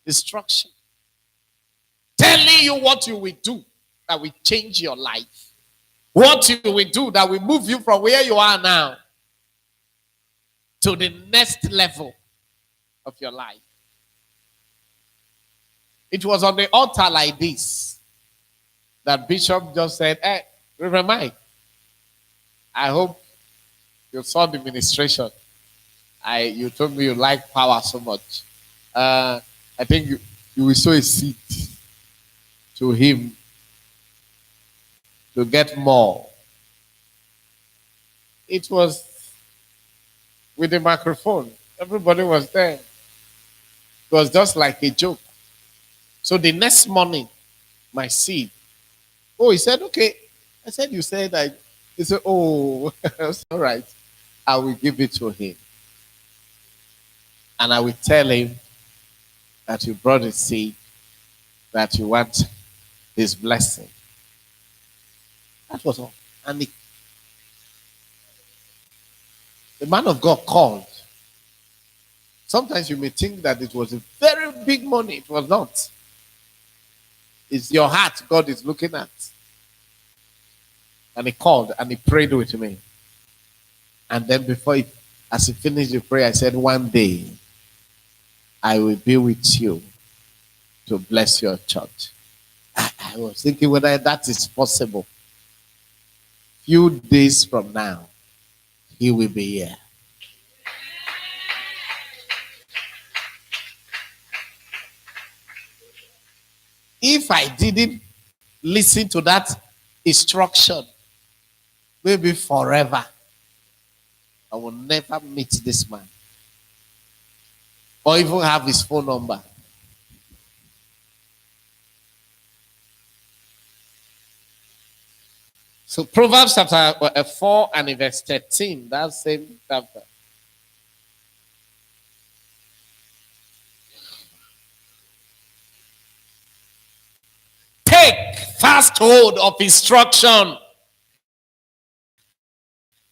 Instruction. Telling you what you will do that will change your life. What you will do that will move you from where you are now to the next level of your life. It was on the altar like this that Bishop just said, hey, Reverend Mike, I hope you saw the ministration. You told me you like power so much. I think you will sow a seed to him to get more. It was with the microphone. Everybody was there. It was just like a joke. So the next morning, my seed. Oh, he said, okay. I said, you said I. He said, oh, it's all right. I will give it to him. And I will tell him that you brought a seed, that you want his blessing. That was all. And the man of God called. Sometimes you may think that it was a very big money. It was not. It's your heart God is looking at. And he called and he prayed with me. And then as he finished the prayer, I said, one day I will be with you to bless your church. I was thinking whether that is possible. Few days from now, he will be here. If I didn't listen to that instruction, maybe forever, I will never meet this man or even have his phone number. So Proverbs chapter 4 and verse 13, that same chapter. Take fast hold of instruction.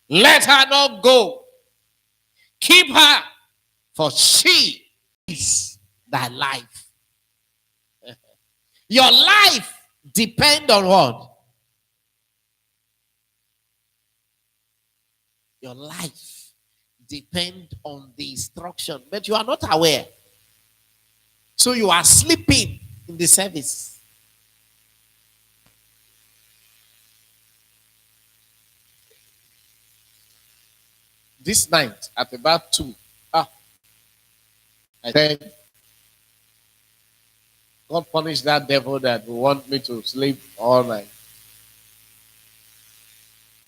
Let her not go. Keep her, for she is thy life. Your life depends on what? Your life depends on the instruction, but you are not aware. So you are sleeping in the service. This night at about 2, I said, God punish that devil that will want me to sleep all night.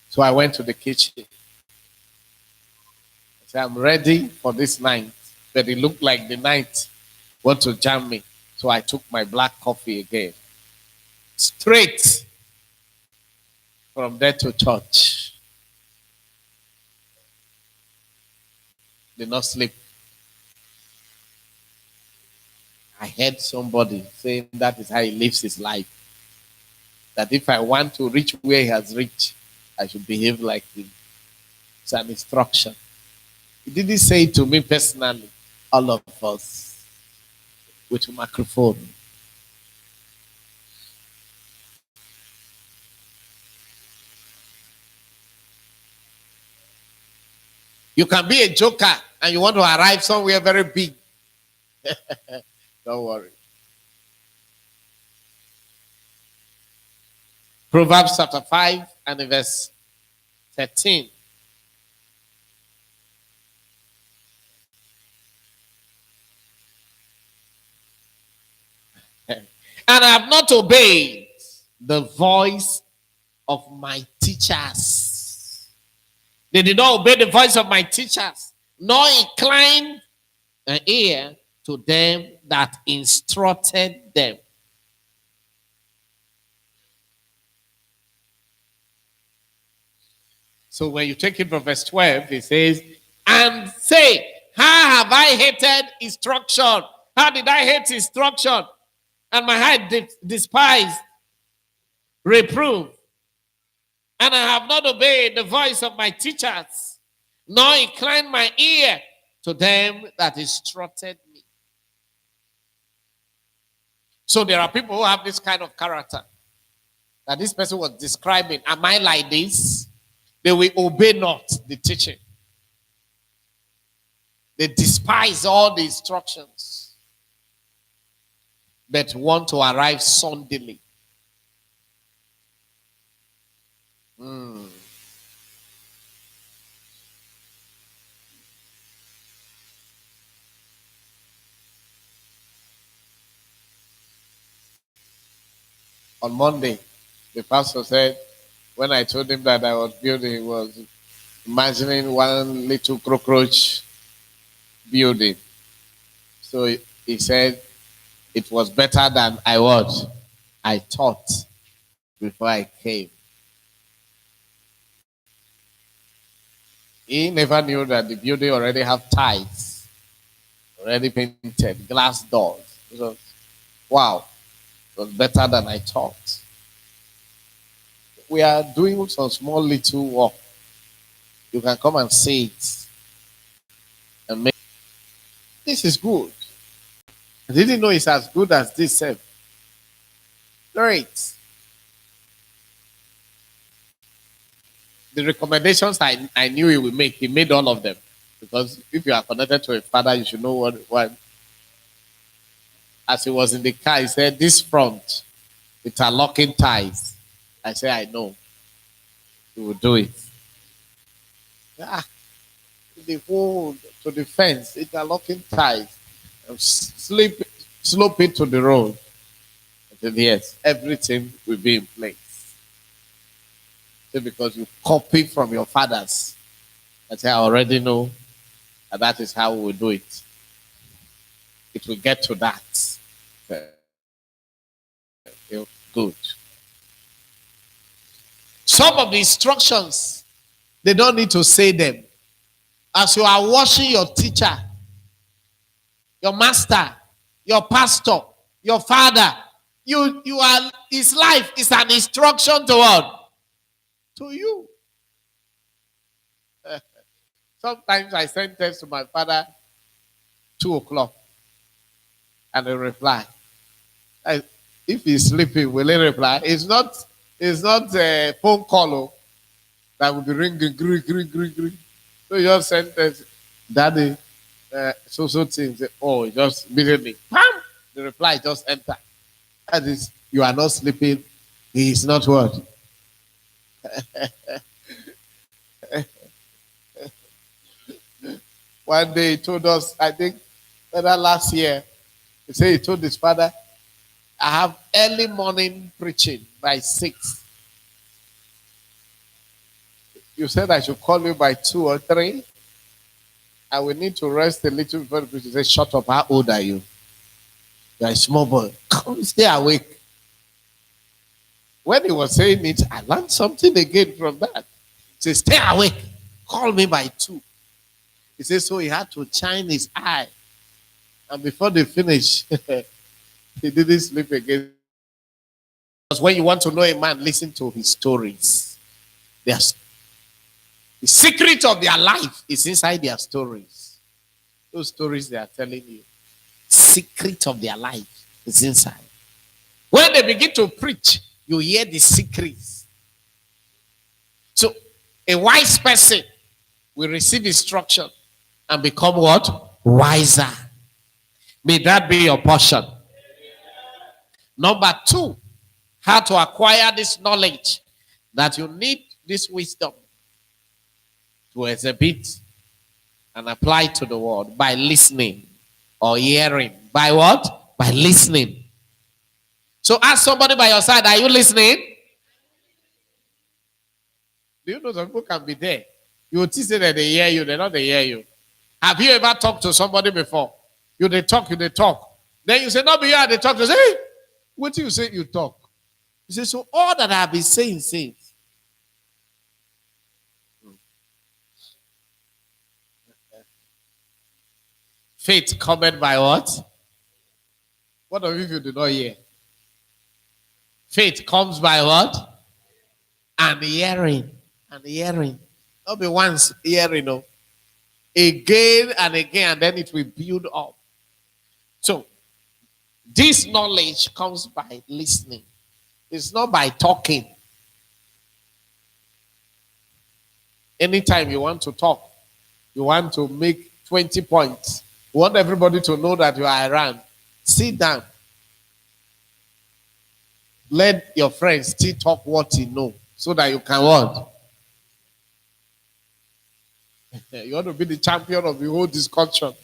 So I went to the kitchen. I said, I'm ready for this night. But it looked like the night want to jam me. So I took my black coffee again. Straight from there to church. Did not sleep. I heard somebody saying that is how he lives his life. That if I want to reach where he has reached, I should behave like him. It's an instruction. He didn't say it to me personally, all of us, with a microphone. You can be a joker and you want to arrive somewhere very big. Don't worry. Proverbs chapter 5 and verse 13. And I have not obeyed the voice of my teachers. They did not obey the voice of my teachers, nor incline an ear to them that instructed them. So when you take it from verse 12, it says, and say, how have I hated instruction? How did I hate instruction? And my heart despised reproof. And I have not obeyed the voice of my teachers, nor inclined my ear to them that instructed me. So there are people who have this kind of character that this person was describing. Am I like this? They will obey not the teaching. They despise all the instructions, but want to arrive suddenly. On Monday, the pastor said, when I told him that I was building, he was imagining one little cockroach building. So he said it was better than I thought before I came. He never knew that the building already have tiles, already painted, glass doors. So, wow, it was better than I thought. We are doing some small little work. You can come and see it. And make this is good. I didn't know it's as good as this. Great. The recommendations I knew he would make, he made all of them. Because if you are connected to a father, you should know what. As he was in the car, he said, this front, it's a locking ties. I said, I know. He will do it. The whole to the fence, it's a locking ties. Slope it to the road. I said, yes, everything will be in place. So because you copy from your fathers. I said, I already know that is how we will do it. It will get to that. Good. Some of the instructions, they don't need to say them. As you are washing your teacher, your master, your pastor, your father, you are, his life is an instruction to what? To you. Sometimes I send text to my father 2:00 and he reply. If he's sleeping, will he reply? It's not a phone call that will be ringing, green. So you just send text, Daddy, so things. Oh, just immediately, bam, the reply just enter. That is, you are not sleeping. He is not what? One day he told us, I think Whether last year, he said he told his father, I have early morning preaching by 6. You said I should call you by 2 or 3. I will need to rest a little before the preacher. He said, shut up. How old are you? You're a small boy. Come, stay awake. When he was saying it, I learned something again from that. He said, stay awake. Call me by 2. He said, so he had to shine his eye. And before they finish, he didn't sleep again. Because when you want to know a man, listen to his stories. The secret of their life is inside their stories. Those stories they are telling you. Secret of their life is inside. When they begin to preach, you hear the secrets. So a wise person will receive instruction and become what? Wiser. May that be your portion. Number 2, how to acquire this knowledge, that you need this wisdom to exhibit and apply to the world by listening or hearing. By what? By listening. So ask somebody by your side, are you listening? Do you know some people can be there? You will say that they hear you, they not they hear you. Have you ever talked to somebody before? You they talk. Then you say, no, but you they talk. You say, hey, what do you say you talk? You say, so all that I have been saying, say. Faith covered by what? What of if you do not hear? Faith comes by what? And hearing. And hearing. Not be once hearing, no. Again and again, and then it will build up. So, this knowledge comes by listening. It's not by talking. Anytime you want to talk, you want to make 20 points, you want everybody to know that you are around, sit down. Let your friends still talk what you know so that you can what? You want to be the champion of the whole discussion.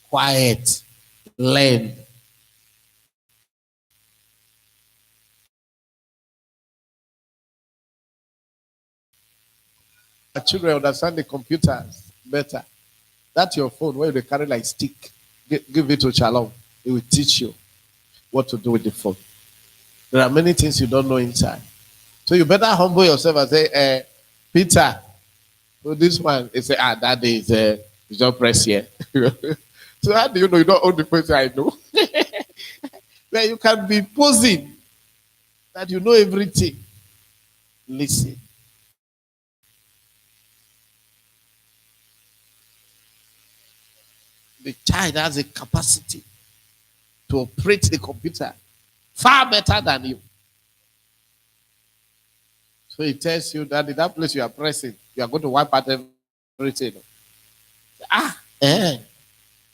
Quiet. Learn. The children understand the computers better. That's your phone where they carry like stick. Give it to Shalom. It will teach you what to do with the phone. There are many things you don't know inside. So you better humble yourself and say, Peter, so this one, is that is, you just press here. So how do you know you don't own the person I know? Where you can be posing that you know everything. Listen. The child has a capacity to operate the computer far better than you. So it tells you that in that place you are pressing, you are going to wipe out everything.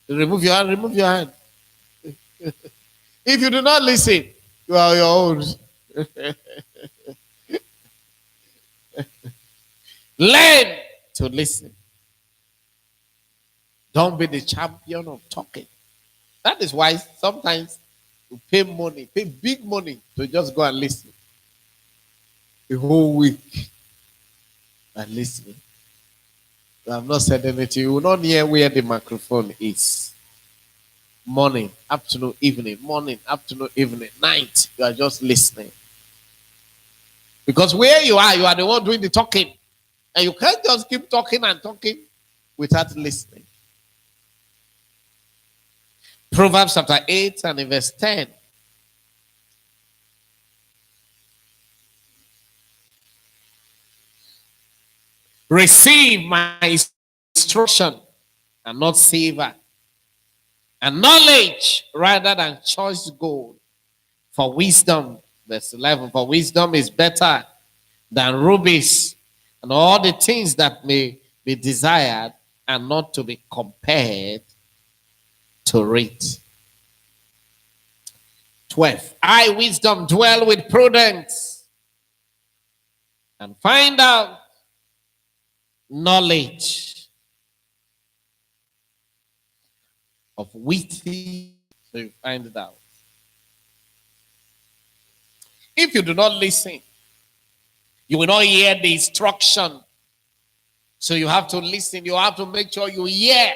Remove your hand, remove your hand. If you do not listen, you are your own. Learn to listen. Don't be the champion of talking. That is why sometimes you pay money, pay big money to just go and listen. The whole week and listening. You have not said anything. You will not hear where the microphone is. Morning, afternoon, evening, morning, afternoon, evening, night. You are just listening. Because where you are the one doing the talking. And you can't just keep talking and talking without listening. Proverbs chapter 8 and verse 10. Receive my instruction and not silver, and knowledge rather than choice gold. For wisdom, verse 11, for wisdom is better than rubies, and all the things that may be desired and not to be compared to it. 12. I, wisdom, dwell with prudence and find out knowledge. of witty. So you find it out. If you do not listen, you will not hear the instruction. So you have to listen. You have to make sure you hear.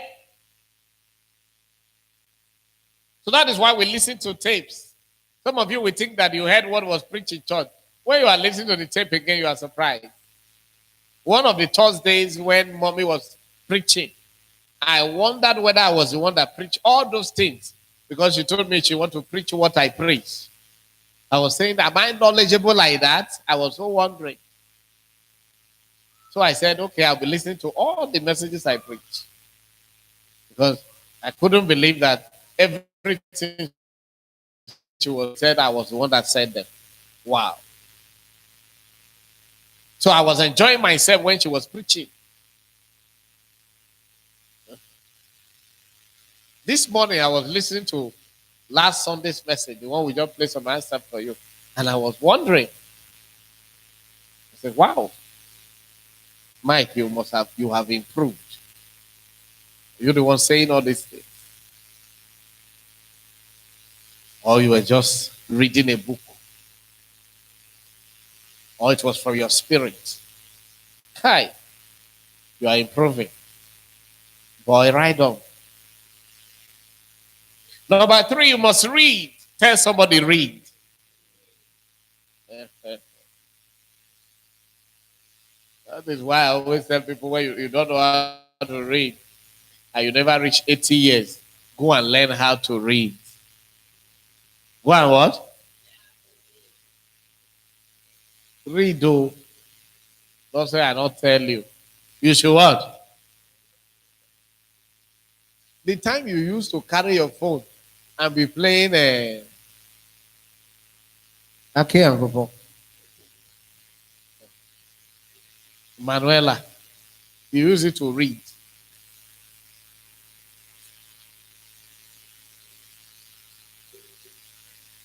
So that is why we listen to tapes. Some of you will think that you heard what was preached in church. When you are listening to the tape again, you are surprised. One of the Thursdays when mommy was preaching, I wondered whether I was the one that preached all those things, because she told me she wanted to preach what I preach. I was saying, am I knowledgeable like that? I was so wondering. So I said, okay, I'll be listening to all the messages I preach. Because I couldn't believe that everything she was said, I was the one that said them. Wow. So I was enjoying myself when she was preaching. This morning I was listening to last Sunday's message, the one we just played some answer for you. And I was wondering. I said, wow, Mike, you have improved. You're the one saying all these things. Or you were just reading a book. Or it was from your spirit. Hi, you are improving. Boy, right on. Number 3, you must read. Tell somebody read. That is why I always tell people, when you don't know how to read and you never reach 80 years, go and learn how to read. Go and what? Read, though. Don't say I don't tell you. You should what? The time you used to carry your phone and be playing okay, Manuela, you use it to read.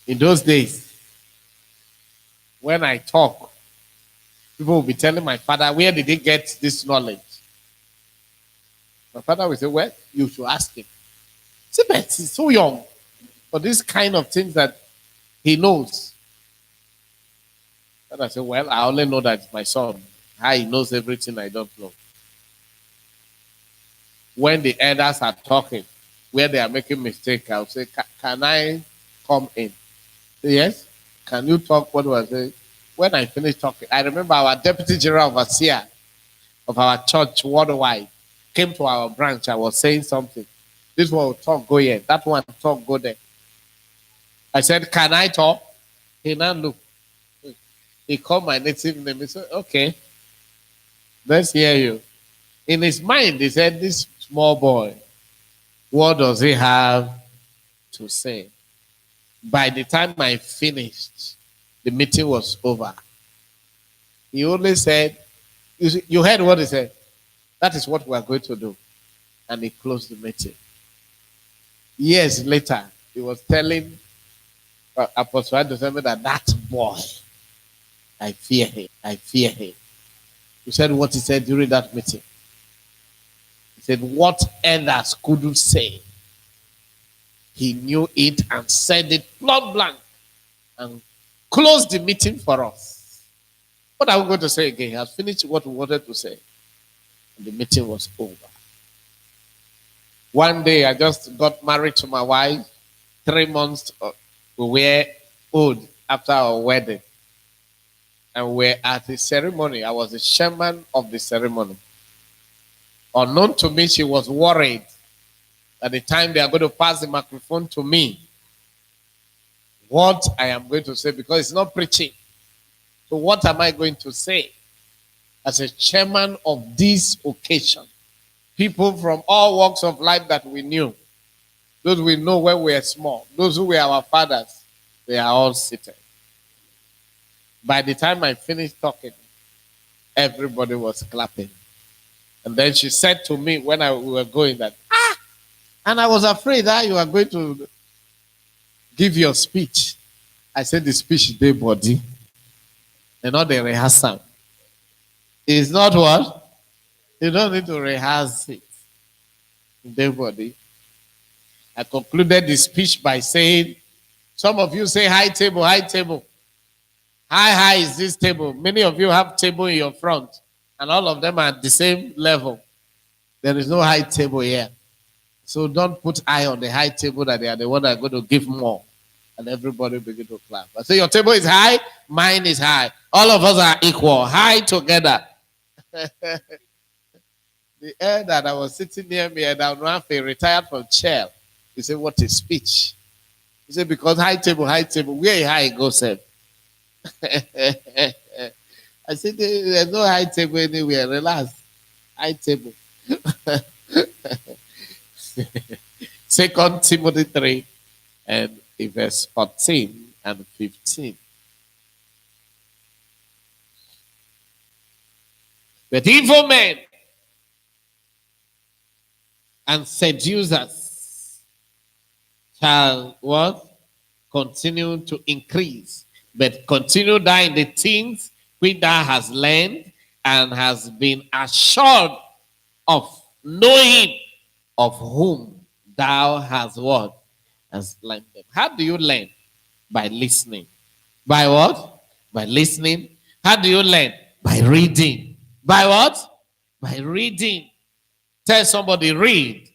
In those days, when I talk, people will be telling my father, where did he get this knowledge? My father will say, well, you should ask him. See, but he's so young for this kind of things that he knows. And I say, well, I only know that it's my son. How he knows everything I don't know. When the elders are talking, where they are making mistake, I'll say, can I come in? Say, yes. Can you talk? What was it? When I finish talking, I remember our deputy general overseer of our church worldwide came to our branch. I was saying something. This one will talk, go here. That one talk, go there. I said, can I talk? He now looked. He called my native name. He said, okay, let's hear you. In his mind, he said, this small boy, what does he have to say? By the time I finished, the meeting was over. He only said, you heard what he said? That is what we are going to do. And he closed the meeting. Years later, he was telling Apostle Anderson that boy, I fear him. I fear him. He said what he said during that meeting. He said what others couldn't say. He knew it and said it blank blank and closed the meeting for us. What are we going to say again? He has finished what we wanted to say. And the meeting was over. One day I just got married to my wife. 3 months we were old after our wedding. And we're at the ceremony. I was the chairman of the ceremony. Unknown to me, she was worried at the time they are going to pass the microphone to me, what I am going to say, because it's not preaching. So what am I going to say as a chairman of this occasion? People from all walks of life that we knew, those we know when we were small, those who were our fathers, they are all seated. By the time I finished talking, everybody was clapping. And then she said to me when we were going that, and I was afraid that you are going to give your speech. I said the speech is their body and not the rehearsal. It's not what? You don't need to rehearse it. Their body. I concluded the speech by saying, some of you say high table, high table. High is this table. Many of you have table in your front, and all of them are at the same level. There is no high table here. So don't put eye on the high table that they are the one that are going to give more. And everybody begin to clap. I say, your table is high, mine is high. All of us are equal, high together. The elder that was sitting near me, and Rafi, retired from chair. He said, what a speech. He said, because high table, where high goes said. I said, there's no high table anywhere. Relax. High table. 2 Timothy 3 and verse 14 and 15. But evil men and seducers shall what? Continue to increase. But continue thou in the things which thou hast learned and has been assured of, knowing of whom thou hast what? Has learned them. How do you learn? By listening. By what? By listening. How do you learn? By reading. By what? By reading. Tell somebody, read.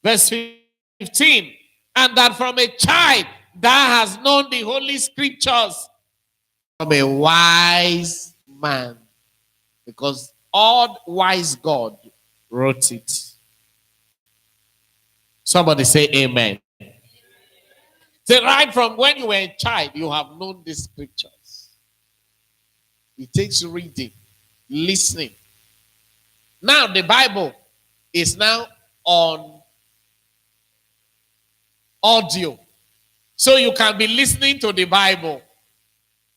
Verse 15. And that from a child thou hast known the holy scriptures from a wise man. Because all wise God wrote it. Somebody say amen. Say, right from when you were a child, you have known these scriptures. It takes reading, listening. Now the Bible is now on audio. So you can be listening to the Bible.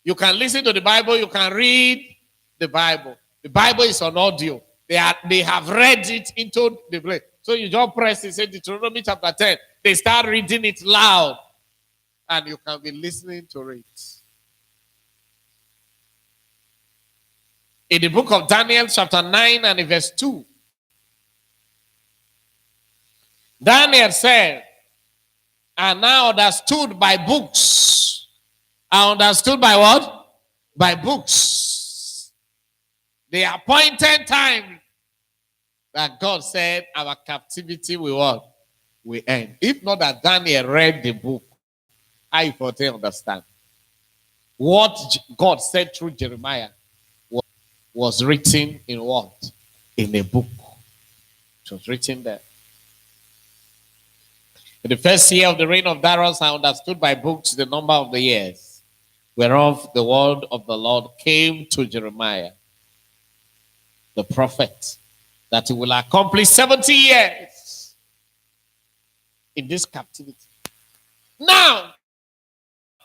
You can listen to the Bible. You can read the Bible. The Bible is on audio. They have read it into the place. So you just press it, say Deuteronomy chapter 10. They start reading it loud. And you can be listening to it. In the book of Daniel chapter 9 and verse 2. Daniel said, and now understood by books. I understood by what? By books. The appointed time that God said our captivity will what? Will end. If not that Daniel read the book, I thought they understand. What God said through Jeremiah was written in what? In a book. It was written there. In the first year of the reign of Darius, I understood by books the number of the years, whereof the word of the Lord came to Jeremiah, the prophet, that he will accomplish 70 years in this captivity. Now,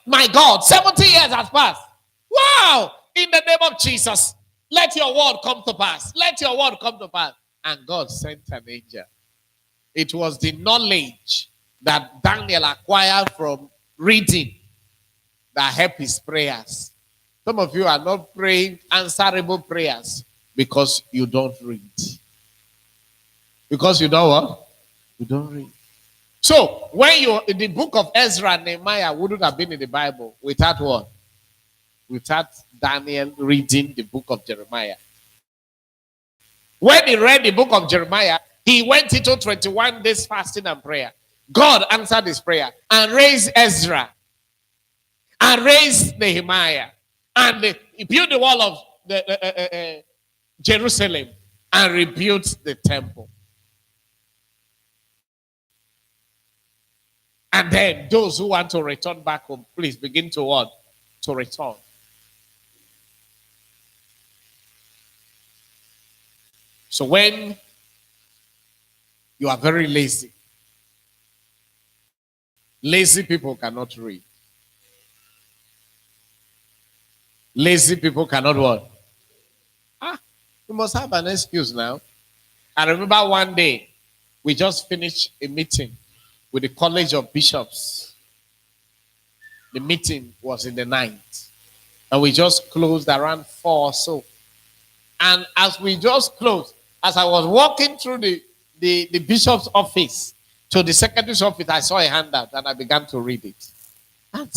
my God, 70 years has passed. Wow! In the name of Jesus, let your word come to pass. Let your word come to pass. And God sent an angel. It was the knowledge that Daniel acquired from reading that helped his prayers. Some of you are not praying answerable prayers because you don't read. Because you don't what? You don't read. So, when you in the book of Ezra and Nehemiah wouldn't have been in the Bible without what? Without Daniel reading the book of Jeremiah. When he read the book of Jeremiah, he went into 21 days fasting and prayer. God answered his prayer and raised Ezra and raised Nehemiah. And he built the wall of Jerusalem and rebuilt the temple. And then those who want to return back home, please begin to what? To return. So when you are very lazy, lazy people cannot read. Lazy people cannot what? You must have an excuse now. I remember one day, we just finished a meeting with the College of Bishops. The meeting was in the night. And we just closed around 4 or so. And as we just closed, as I was walking through the the bishop's office to the secretary's office, I saw a handout and I began to read it. And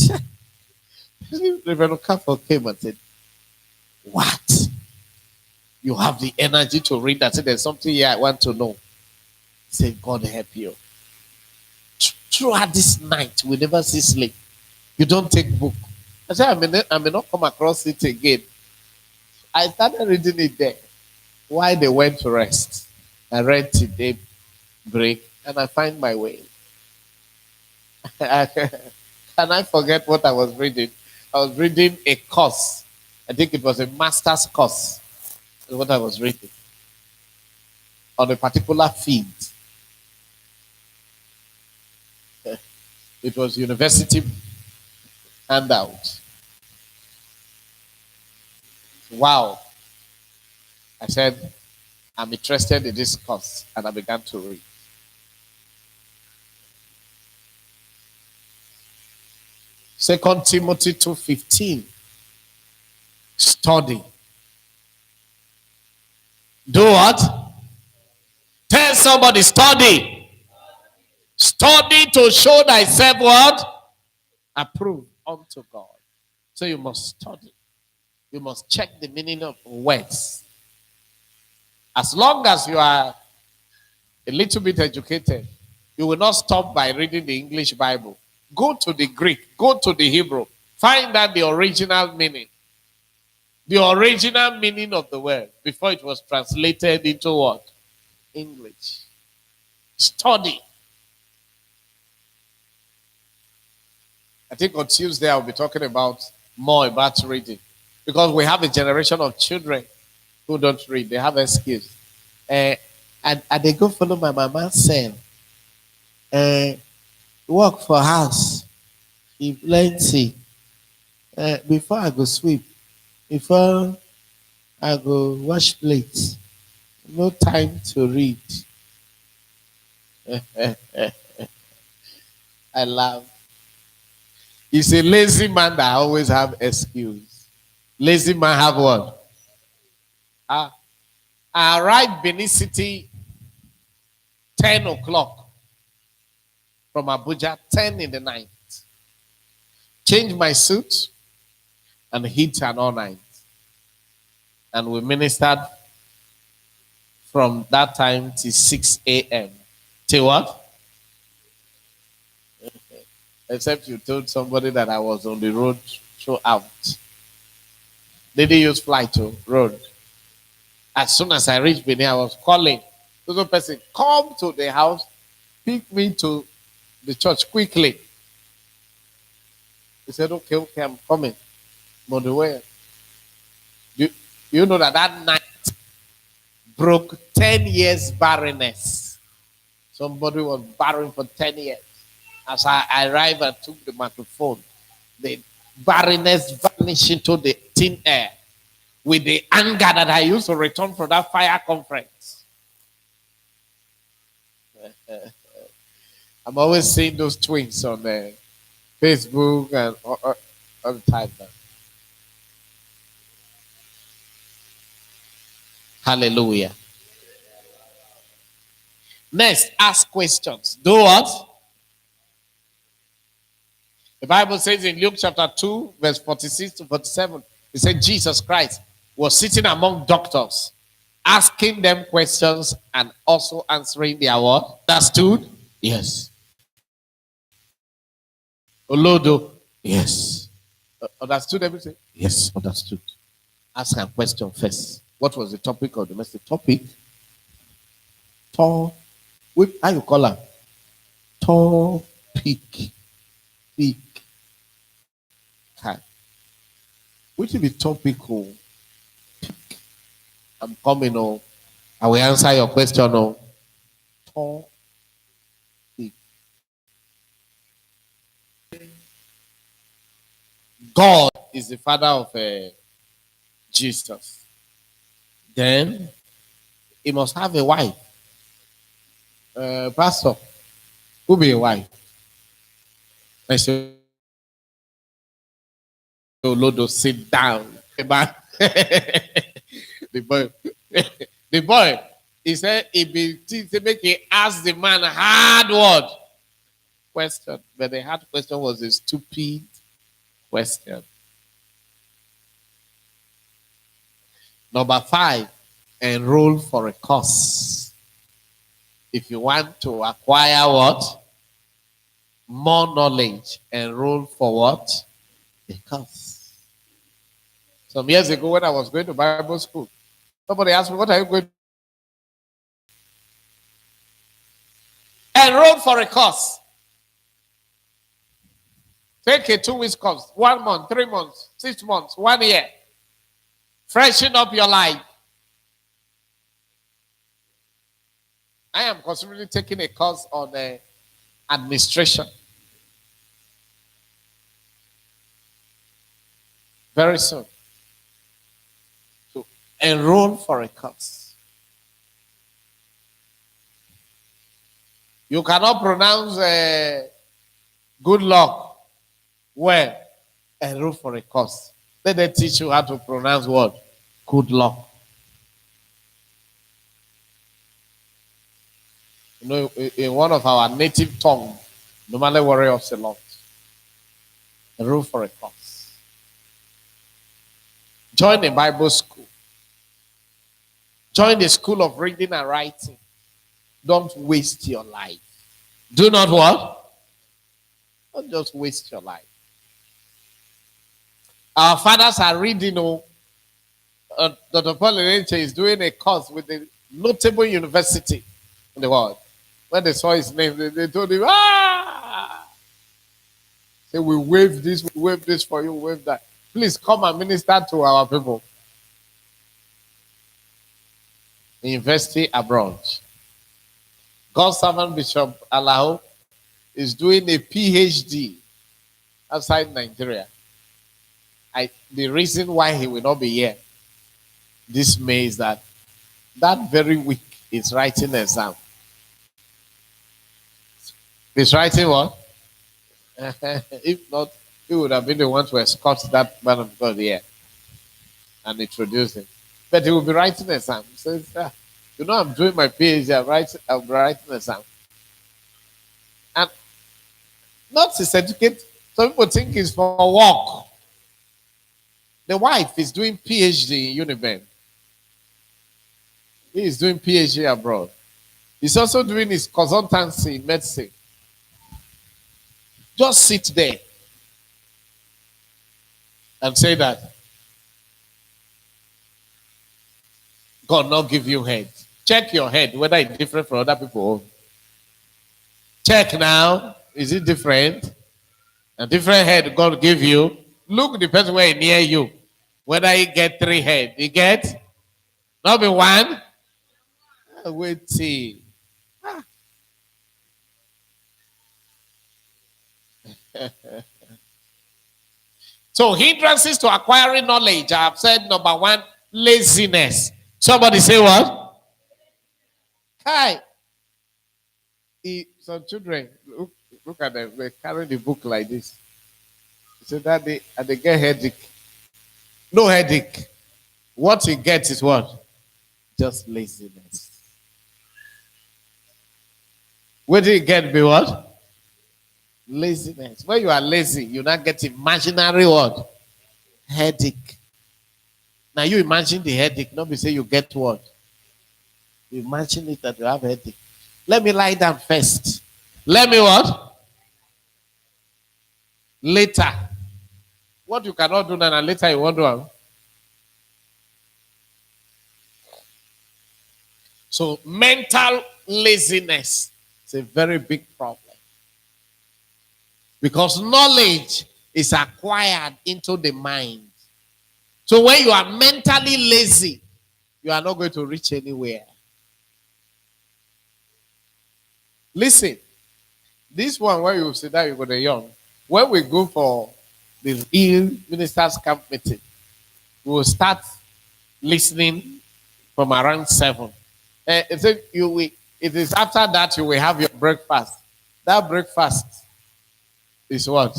Reverend Okafor came and said, "What? You have the energy to read that? I said, there's something here I want to know." He said, "God help you. Throughout this night, we never see sleep. You don't take book." I said, I may not come across it again. I started reading it there. Why they went to rest. I read till day break and I find my way. Can I forget what I was reading? I was reading a course. I think it was a master's course. That's what I was reading on a particular field. It was university handout. Wow. I said, I'm interested in this course, and I began to read. Second Timothy 2:15. Study. Do what? Tell somebody, study. Study to show thyself what? Approved unto God. So you must study. You must check the meaning of words. As long as you are a little bit educated, you will not stop by reading the English Bible. Go to the Greek, go to the Hebrew, find out the original meaning. The original meaning of the word before it was translated into what? English. Study. I think on Tuesday I'll be talking more about reading. Because we have a generation of children who don't read. They have excuse. And they go follow my mama sell. Work for house. If plenty. Before I go sweep. Before I go wash plates. No time to read. I laugh. It's a lazy man that always have excuse. Lazy man have what? I arrived Benin City 10 o'clock from Abuja, 10 in the night. Changed my suit and hit an all night. And we ministered from that time till 6 a.m. Till what? Except you told somebody that I was on the road throughout. They didn't use flight to road. As soon as I reached Benin, I was calling. The person, come to the house, pick me to the church quickly. He said, okay, I'm coming. But the way, you know that night broke 10 years barrenness. Somebody was barren for 10 years. As I arrived and took the microphone, the barrenness vanished into the thin air with the anger that I used to return from that fire conference. I'm always seeing those twins on Facebook and all the time now. Hallelujah. Next, ask questions. Do what? The Bible says in Luke chapter 2, verse 46 to 47, it said Jesus Christ was sitting among doctors, asking them questions and also answering their what? Understood? Yes. Olodo? Yes. Understood everything? Yes, understood. Ask a question first. What was the topic of the message? Topic? How you call her? Topic. Pick. Which will be topical? I'm coming on. I will answer your question on topic. God is the father of Jesus. Then he must have a wife. Pastor, who be a wife? I said, Lodo, sit down. The boy He said, he make he ask the man a hard word question. But the hard question was a stupid question. Number 5, enroll for a course. If you want to acquire what? More knowledge. Enroll for what? A course. Some years ago when I was going to Bible school, somebody asked me, what are you going to do? Enroll for a course. Take a 2-week course. 1 month, 3 months, 6 months, 1 year. Freshen up your life. I am considering taking a course on administration. Very soon. So enroll for a course. You cannot pronounce good luck well. Enroll for a course. Let them teach you how to pronounce what? Good luck. You know, in one of our native tongue, normally worry us a lot. Enroll for a course. Join a Bible school. Join the school of reading and writing. Don't waste your life. Do not what? Don't just waste your life. Our fathers are reading. Dr. Paul Enenche is doing a course with a notable university in the world. When they saw his name, they told him, say, we waive this for you, waive that. Please come and minister to our people. University abroad. God's servant Bishop Alao is doing a PhD outside Nigeria. The reason why he will not be here this May is that very week is writing exam. He's writing what? If not, he would have been the one to escort that man of God here and introduce him. But he will be writing exam. He says, you know, I'm doing my PhD, I'm writing exam. And not his certificate. Some people think it's for work. The wife is doing PhD in Uniben. He is doing PhD abroad. He's also doing his consultancy in medicine. Just sit there and say that God not give you head. Check your head, whether it's different from other people. Check now. Is it different? A different head God give you. Look the person where near you. Whether he get 3 head. He get? Not be 1? Wait, see. So hindrances to acquiring knowledge. I have said number 1, laziness. Somebody say what? Hi. Some children, look at them. They carry the book like this. So that they get headache. No headache. What he gets is what? Just laziness. Where do you get be what? Laziness. When you are lazy, you not get imaginary what? Headache. Now you imagine the headache, not be say you get what? You imagine it that you have headache. Let me lie down first. Let me what? Later. What you cannot do now and later you won't do. So mental laziness is a very big problem. Because knowledge is acquired into the mind. So when you are mentally lazy, you are not going to reach anywhere. Listen, this one where you sit down, you go to young. When we go for the ill ministers camp meeting, we will start listening from around 7. It is after that you will have your breakfast. That breakfast is what?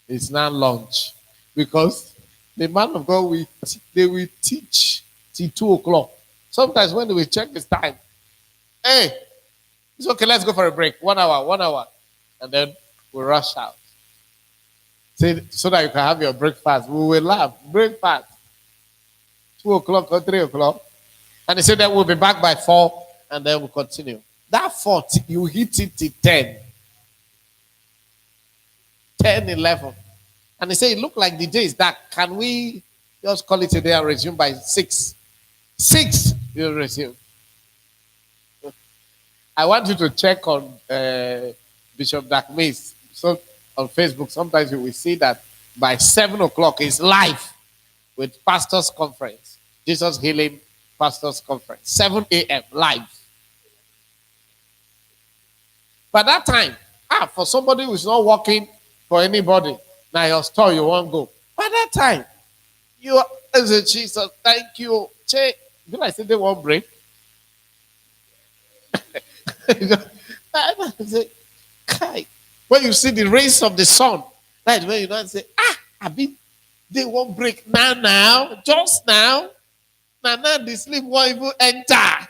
It's now lunch. Because the man of God, they will teach till 2 o'clock. Sometimes when we check this time, hey, it's okay, let's go for a break. 1 hour, 1 hour. And then we rush out. So that you can have your breakfast. We will laugh. Breakfast. 2 o'clock or 3 o'clock. And they said that we'll be back by 4 and then we'll continue. That 4, you hit it till 10. 10, 11. And they say, it look like the day is dark. Can we just call it a day and resume by 6? 6, you resume. I want you to check on Bishop Dakmis. So on Facebook, sometimes you will see that by 7 o'clock is live with Pastors Conference. Jesus Healing Pastors Conference. 7 a.m. live. By that time, for somebody who's not working for anybody, now your store you won't go. By that time, you as a Jesus, thank you. Check. Did I say they won't break? When you see the rays of the sun, that's when you don't say, they won't break now, just now. Now, the sleep won't even enter.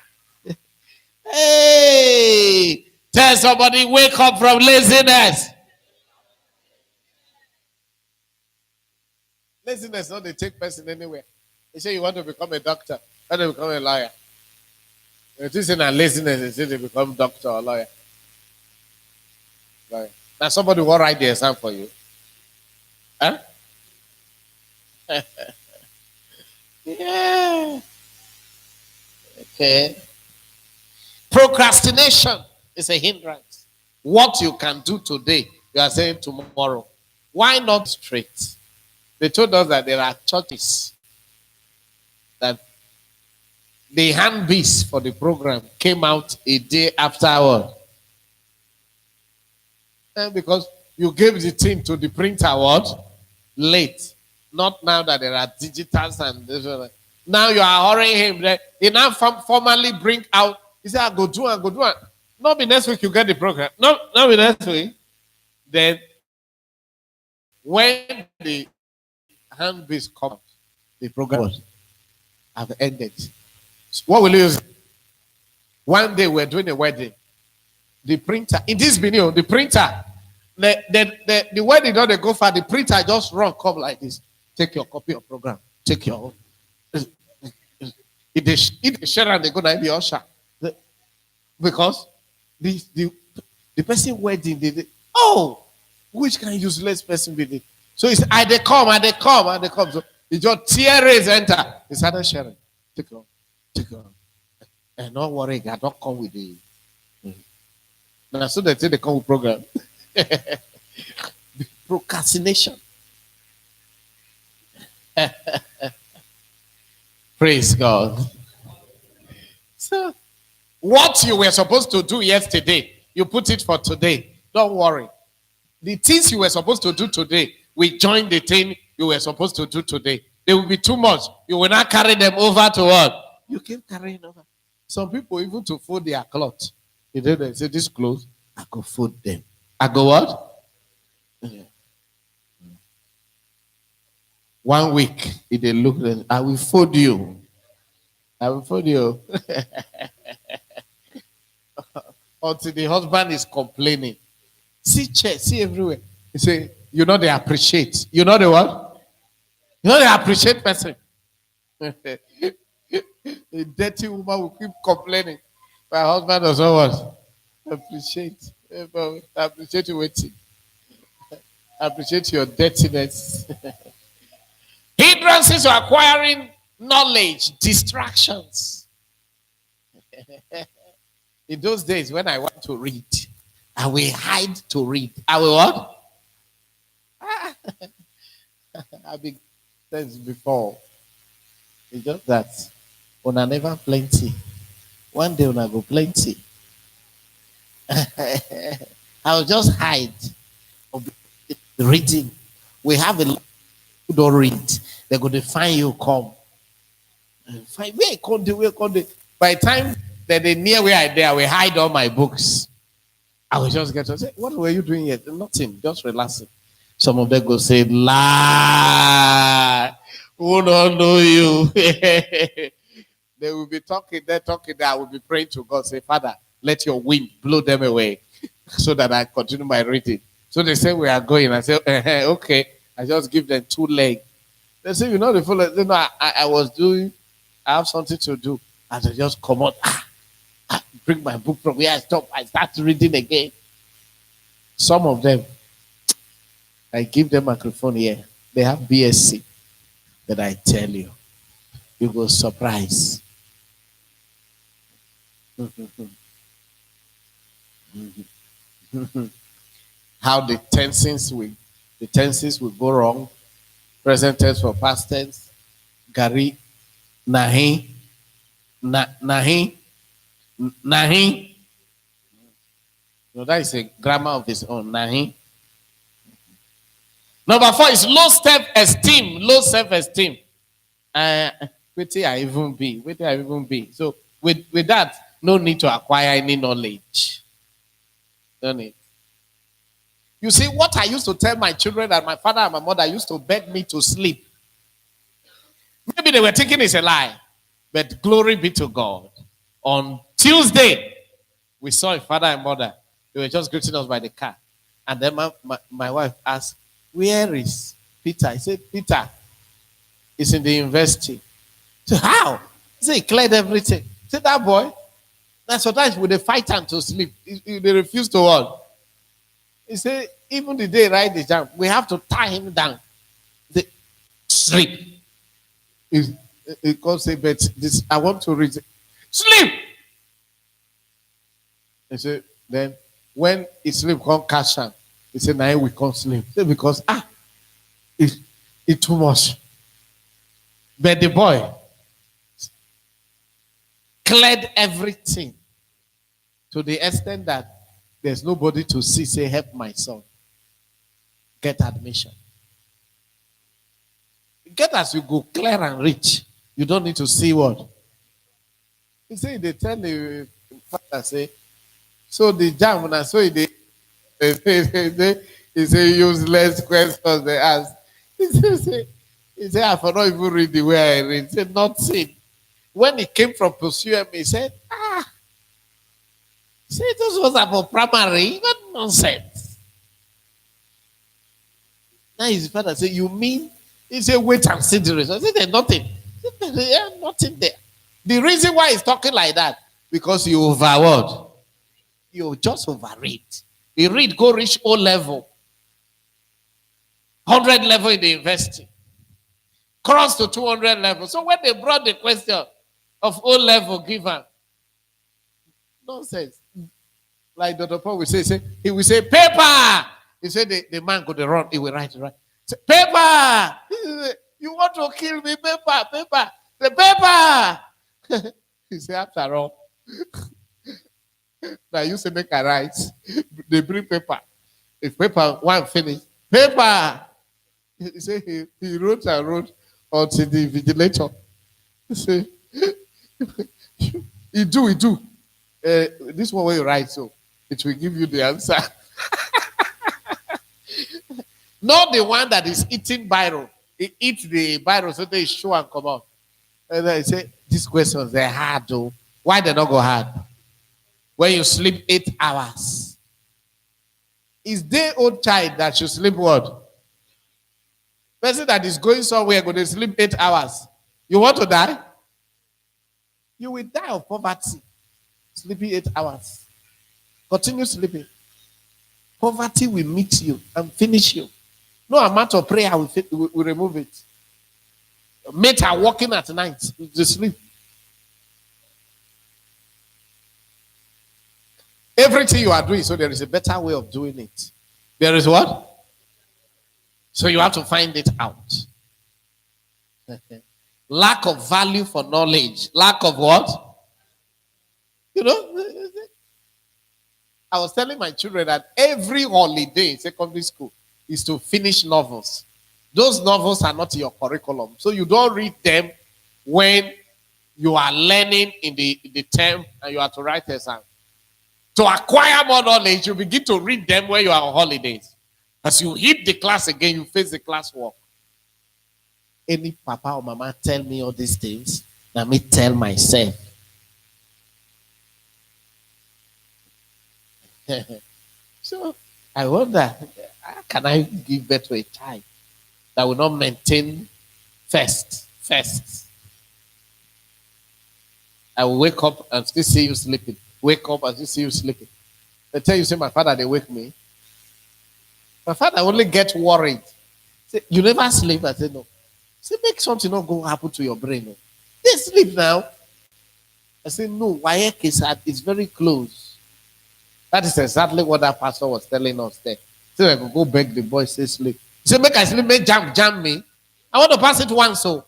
Hey, tell somebody, wake up from laziness. Laziness, not they take person anywhere. They say you want to become a doctor, want to become a lawyer. If you say that laziness, they say they become doctor or lawyer. Now somebody will write the exam for you. Huh? Yeah. Okay. Procrastination is a hindrance. What you can do today, you are saying tomorrow. Why not straight? They told us that there are churches that the handpiece for the program came out a day afterward. And because you gave the thing to the printer late. Not now that there are digitals and this. Now you are hurrying him. He now formally bring out. He said, I'll go do it. Not be next week you get the program. Not be next week. Then when the handpiece comes, the program have ended. So what will you use? One day we're doing a wedding. The printer, in this video, the printer, the wedding don't they go for, the printer just run, come like this. Take your copy of program. Take your own. If they share and they go to be usher. Because the person wedding, which kind of useless person be it? So it's they come. So it's just tears enter. It's other sharing. Take your own. And don't worry, God, don't come with the. Now, so they say they come with program. Procrastination. Praise God. So, what you were supposed to do yesterday, you put it for today. Don't worry. The things you were supposed to do today, we join the thing you were supposed to do today. They will be too much. You will not carry them over to what? You keep carrying over. Some people, even to fold their clothes, they say, this clothes, I go fold them. I go what? Yeah. 1 week, if they look, I will fold you. Until the husband is complaining. See everywhere. He say, they appreciate. You know the what? They appreciate person. A dirty woman will keep complaining. My husband does not what? Appreciate. Appreciate you waiting. Appreciate your dirtiness. Hindrances to acquiring knowledge, distractions. In those days when I want to read, I will hide to read. I will what? I've been said before. It's just that when I never plenty. One day when I go plenty. I'll just hide reading. We have a lot who don't read. They're going to find you, come. Find where come the. By the time that they near where I will hide all my books. I will just get to say, what were you doing here? Nothing, just relaxing. Some of them go say, lie. Who don't know you? They will be talking there, talking there. I will be praying to God, say, Father, let your wind blow them away so that I continue my reading. So they say, we are going. I say, okay. I just give them 2 legs. They say, you know, the full, you know, I was doing, I have something to do. And I just come out, bring my book from where I stopped. I start reading again. Some of them, I give them microphone here. They have BSc. That I tell you, you go surprise. How the tenses will go wrong. Present tense for past tense. Gari, nahi, nahi, nahi. No, that is a grammar of its own. Nahi. Number 4 is low self-esteem. Low self-esteem. Where I even be. So with that, no need to acquire any knowledge. No need. You see, what I used to tell my children that my father and my mother used to beg me to sleep. Maybe they were thinking it's a lie. But glory be to God. On Tuesday, we saw a father and mother. They were just greeting us by the car. And then my wife asked, where is Peter? I said, Peter is in the university. So how? He said, he cleared everything. I said, that boy, that's sometimes with the fight time to sleep. They refuse to what? He said, even the day right the jam, we have to tie him down. They sleep. He can't say, but this I want to read. Sleep. He said, then when he sleep, can't catch him. He said, now we can't sleep. He said, because it's too much. But the boy cleared everything to the extent that there's nobody to see, say, help my son. Get admission. Get as you go clear and rich. You don't need to see what. He said, they tell the father, say, so the jam, and so they say useless questions they ask. He said, I cannot even read the way I read. He said, nothing. When he came from pursuing me, he said, say this was about primary. What nonsense. Now his father said, you mean? He said, wait and see the result. I said, there's nothing. There's nothing there. The reason why he's talking like that, because you overword. You just overread. You read, go reach O level. 100 level in the university. Cross to 200 level. So when they brought the question of O level given, nonsense. Like Dr. Paul will say, he will say, paper. He said, the man could run, he will write. Say, paper. You want to kill me, paper. The paper. He said, after all, now you say make a write. They bring paper. If paper one finish, paper. He said he wrote and wrote until the vigilator. He said, he do. This one way you write, so it will give you the answer. Not the one that is eating biro. He eats the biro so they show and come out. And then he say, these questions, they're hard though. Why they not go hard? When you sleep 8 hours. Is there old child that should sleep what? Person that is going somewhere going to sleep 8 hours. You want to die? You will die of poverty. Sleeping 8 hours. Continue sleeping. Poverty will meet you and finish you. No amount of prayer will remove it. Mate are walking at night to sleep. Everything you are doing, so there is a better way of doing it. There is what? So you have to find it out. Lack of value for knowledge. Lack of what? You know, I was telling my children that every holiday in secondary school is to finish novels. Those novels are not in your curriculum. So you don't read them when you are learning in the term and you have to write exam. To acquire more knowledge, you begin to read them when you are on holidays. As you hit the class again, you face the classwork. Any papa or mama tell me all these things, Let me tell myself. So I wonder, how can I give birth to a child that will not maintain first? First. I will wake up and still see you sleeping. Wake up and still see you sleeping. They tell you, say, my father, they wake me. My father only get worried. Say, you never sleep? I said, no. Say, make something not go happen to your brain. No. They sleep now. I said, no, Wayek is very close. That is exactly what that pastor was telling us there. So I could go beg the boy, say sleep. He said, make I sleep, make jam me. I want to pass it once, so.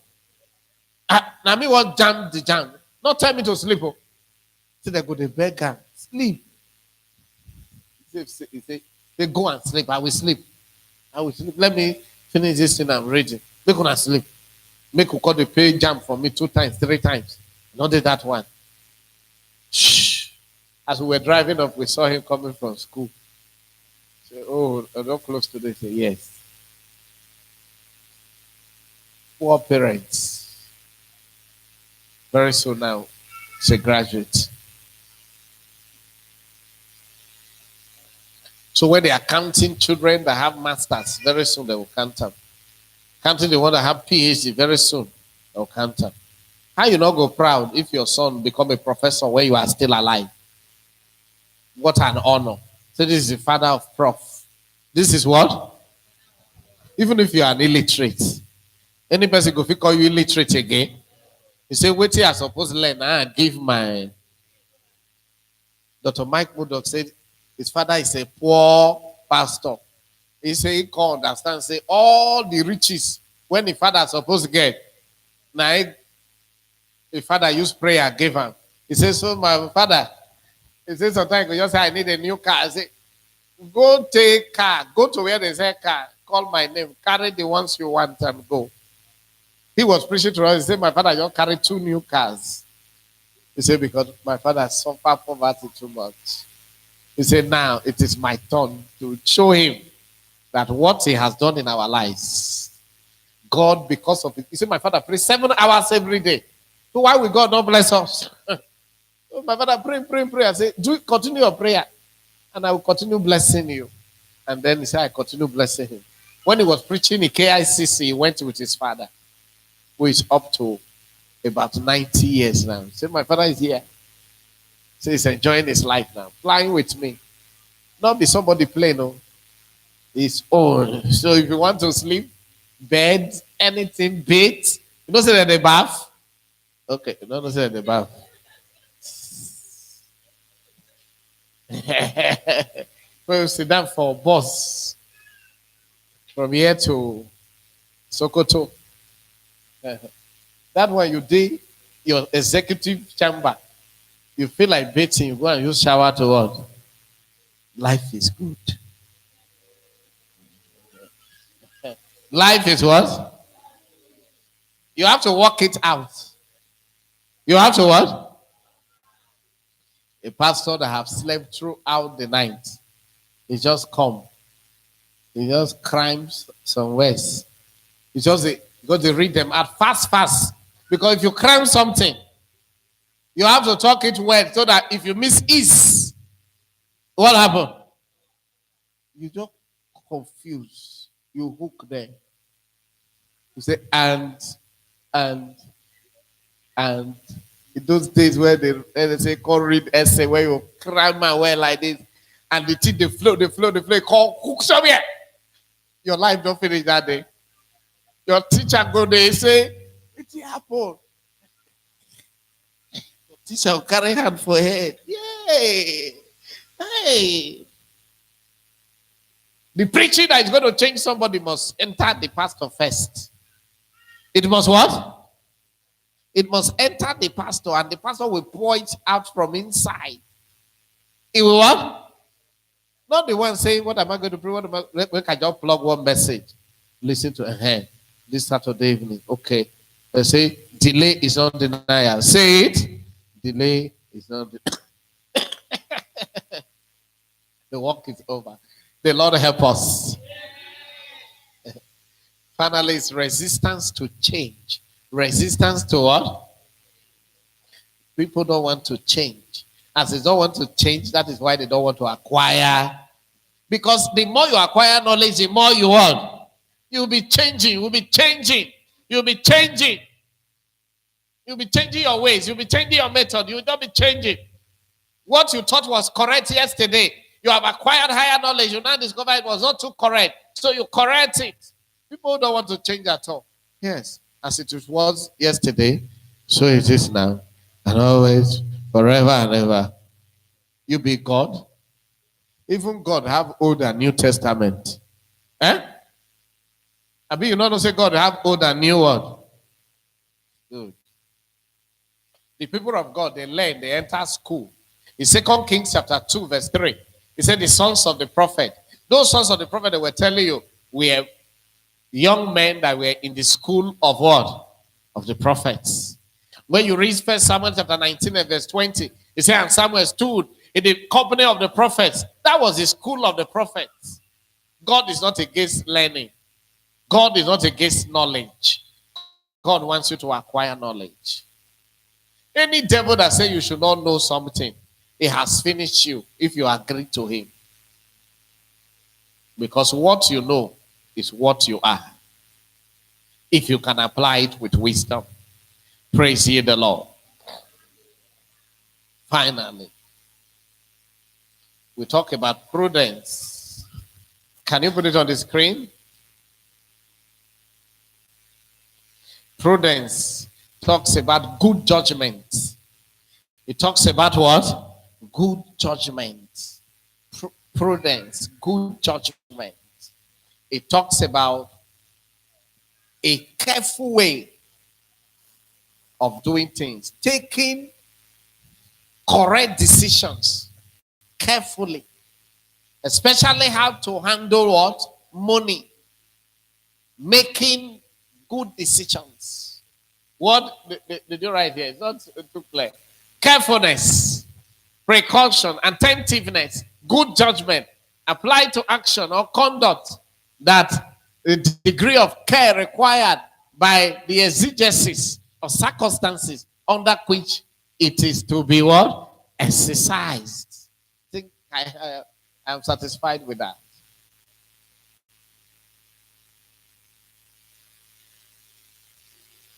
Now me want jam the jam. Not tell me to sleep. Oh. So they go to beg and sleep. He said, they go and sleep. I will sleep. I will sleep. Let me finish this thing I'm reading. Make una sleep. Make you call the pay jam for me 2 times, 3 times. Not did that one. Shh. As we were driving up, we saw him coming from school. Say, oh, not close to this. Say, yes. Poor parents. Very soon now, she's a graduate. So when they are counting children that have masters, very soon they will count them. Counting the one that have PhD, very soon they will count them. How you not go proud if your son become a professor when you are still alive? What an honor. So this is the father of prof. This is what? Even if you are an illiterate, any person go call you illiterate again. You say, wait here, I supposed to learn. I give my Dr. Mike Murdoch said his father is a poor pastor. He said he can't understand. Say all the riches when the father is supposed to get. Now the father used prayer, gave him. He says, so my father, he says sometimes you just say I need a new car. I say, go take car, go to where they say car, call my name, carry the ones you want and go. He was preaching to us. He said, my father just carried 2 new cars. He said, because my father suffered poverty too much. He said, now it is my turn to show him that what he has done in our lives, God, because of it. He said, my father prays 7 hours every day. So why will God not bless us? So my father pray. I said, continue your prayer. And I will continue blessing you. And then he said, I continue blessing him. When he was preaching in KICC, he went with his father, who is up to about 90 years now. He said, my father is here. So he's enjoying his life now, flying with me. Not be somebody playing, no. His own. So if you want to sleep, bed, anything, bait, you don't say that they bath. Okay, you don't say that they bath. Well, sit down for bus from here to Sokoto. That one you did your executive chamber. You feel like bathing, you go and use shower to what? Life is good. Life is what? You have to work it out. You have to what? A pastor that have slept throughout the night. He just come. He just crimes some words. He just got to read them out fast. Because if you crime something, you have to talk it well so that if you miss is, what happened? You just confuse. You hook there. You say, and in those days where they say, call read essay, where you cry my way like this, and the thing, they flow, call hook somewhere. Your life don't finish that day. Your teacher go there, say, it's happened. Your teacher will carry hand for head. Yay! Hey! The preaching that is going to change somebody must enter the pastor first. It must what? It must enter the pastor, and the pastor will pour it out from inside. It will what? Not the one saying, what am I going to pray? We can just plug one message. Listen to a hand. This Saturday evening. Okay. They say, delay is not denial. Say it. Delay is not denial. The work is over. The Lord help us. Finally, it's resistance to change. Resistance to what? People don't want to change. As they don't want to change, that is why they don't want to acquire. Because the more you acquire knowledge, the more you want. You'll be changing. You'll be changing. You'll be changing. You'll be changing your ways. You'll be changing your method. You will not be changing. What you thought was correct yesterday, you have acquired higher knowledge. You now discover it was not too correct. So you correct it. People don't want to change at all. Yes, as it was yesterday, so it is now. And always, forever and ever. You be God. Even God have Old and New Testament. Eh? I mean, you know, say God have Old and New one. Good. The people of God, they learn, they enter school. In 2 Kings chapter 2, verse 3, he said the sons of the prophet. Those sons of the prophet, they were telling you, we are young men that were in the school of what? Of the prophets. When you read 1 Samuel chapter 19 and verse 20, he said, and Samuel stood in the company of the prophets. That was the school of the prophets. God is not against learning. God is not against knowledge. God wants you to acquire knowledge. Any devil that says you should not know something, he has finished you if you agree to him. Because what you know is what you are. If you can apply it with wisdom. Praise ye the Lord. Finally, we talk about prudence. Can you put it on the screen? Prudence talks about good judgment. It talks about what? Good judgment. Prudence, good judgment. It talks about a careful way of doing things, taking correct decisions carefully, especially how to handle what? Money. Making good decisions. What did you write here? It's not too clear. Carefulness, precaution, attentiveness, good judgment, applied to action or conduct that the degree of care required by the exigencies of circumstances under which it is to be what? Exercised. I think I am satisfied with that.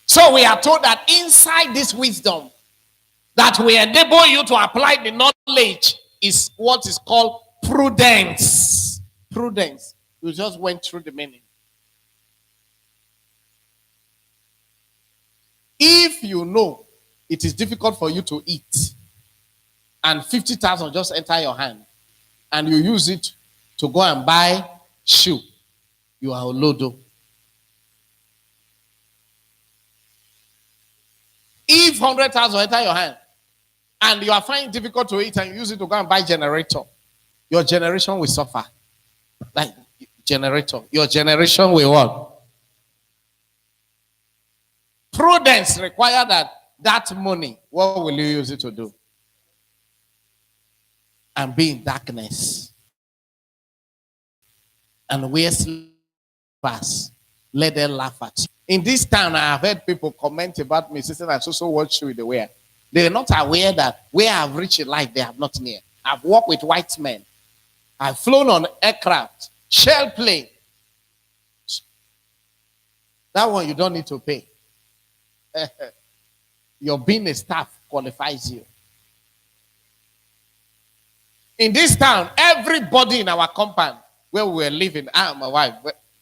So we are told that inside this wisdom that will enable you to apply the knowledge is what is called prudence. Prudence. You just went through the meaning. If you know it is difficult for you to eat and 50,000 just enter your hand and you use it to go and buy shoe, you are a lodo. If 100,000 enter your hand and you are finding it difficult to eat and you use it to go and buy generator, your generation will suffer. Like generator. Your generation will what? Prudence requires that money, what will you use it to do? And be in darkness. And wear slippers. Let them laugh at you. In this town, I have heard people comment about me, saying I so what shoe they wear. They are not aware that where I've reached in life, they have not near. I've worked with white men. I've flown on aircraft, shell plane. That one you don't need to pay. Your being a staff qualifies you. In this town, everybody in our compound where we were living, I and my wife,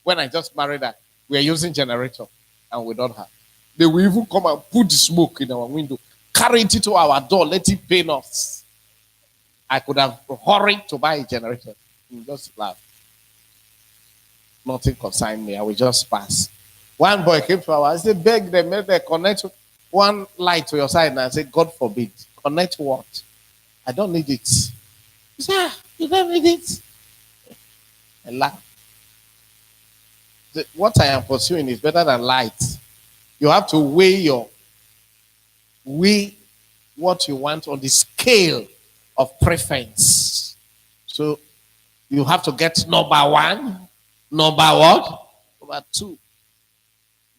when I just married her, we are using generator and we don't have. They will even come and put the smoke in our window, carry it to our door, let it pain us. I could have hurried to buy a generator. We just laugh. Nothing concerned me. I will just pass. One boy came to our house. I said, beg them, make them connect one light to your side. And I said, God forbid. Connect what? I don't need it. He said, you don't need it. I laugh. What I am pursuing is better than light. You have to weigh what you want on the scale of preference. So you have to get number one, number what? Number two.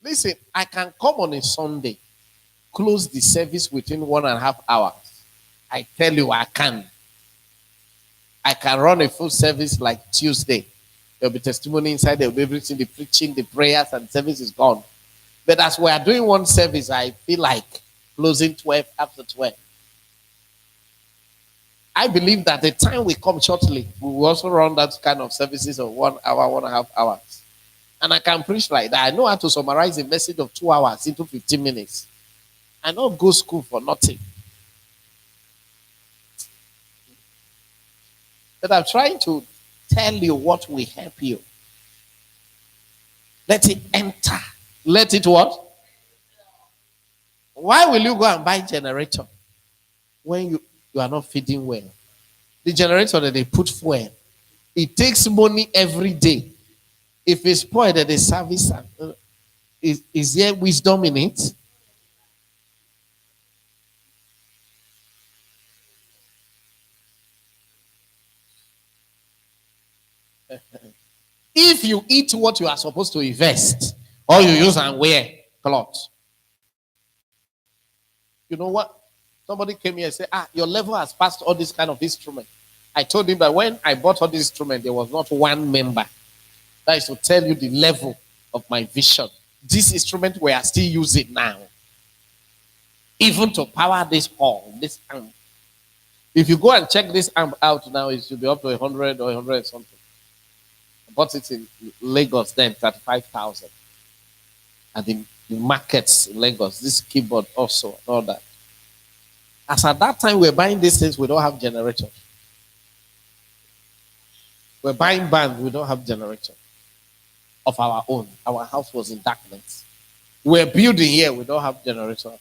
Listen, I can come on a Sunday close the service within 1.5 hours. I tell you, I can. I can run a full service like Tuesday. There'll be testimony inside, there'll be everything, the preaching, the prayers, and the service is gone. But as we are doing one service, I feel like closing 12 after 12. I believe that the time will come shortly, we will also run that kind of services of 1 hour, 1.5 hours. And I can preach like that. I know how to summarize a message of 2 hours into 15 minutes. I don't go school for nothing. But I'm trying to tell you what will help you. Let it enter. Let it what? Why will you go and buy generator when you are not feeding well? The generator that they put fuel, it takes money every day. If it's spoiled, that they service, is there wisdom in it? If you eat what you are supposed to invest, or you use and wear clothes, you know what? Somebody came here and said, your level has passed all this kind of instrument. I told him that when I bought all this instrument, there was not one member. That is to tell you the level of my vision. This instrument we are still using now. Even to power this hall, this amp. If you go and check this amp out now, it should be up to 100 or 100 something. I bought it in Lagos then, 35,000. And the markets in Lagos, this keyboard also, and all that. As at that time we're buying these things, we don't have generators. We're buying bands, we don't have generators of our own. Our house was in darkness. We're building here, we don't have generator at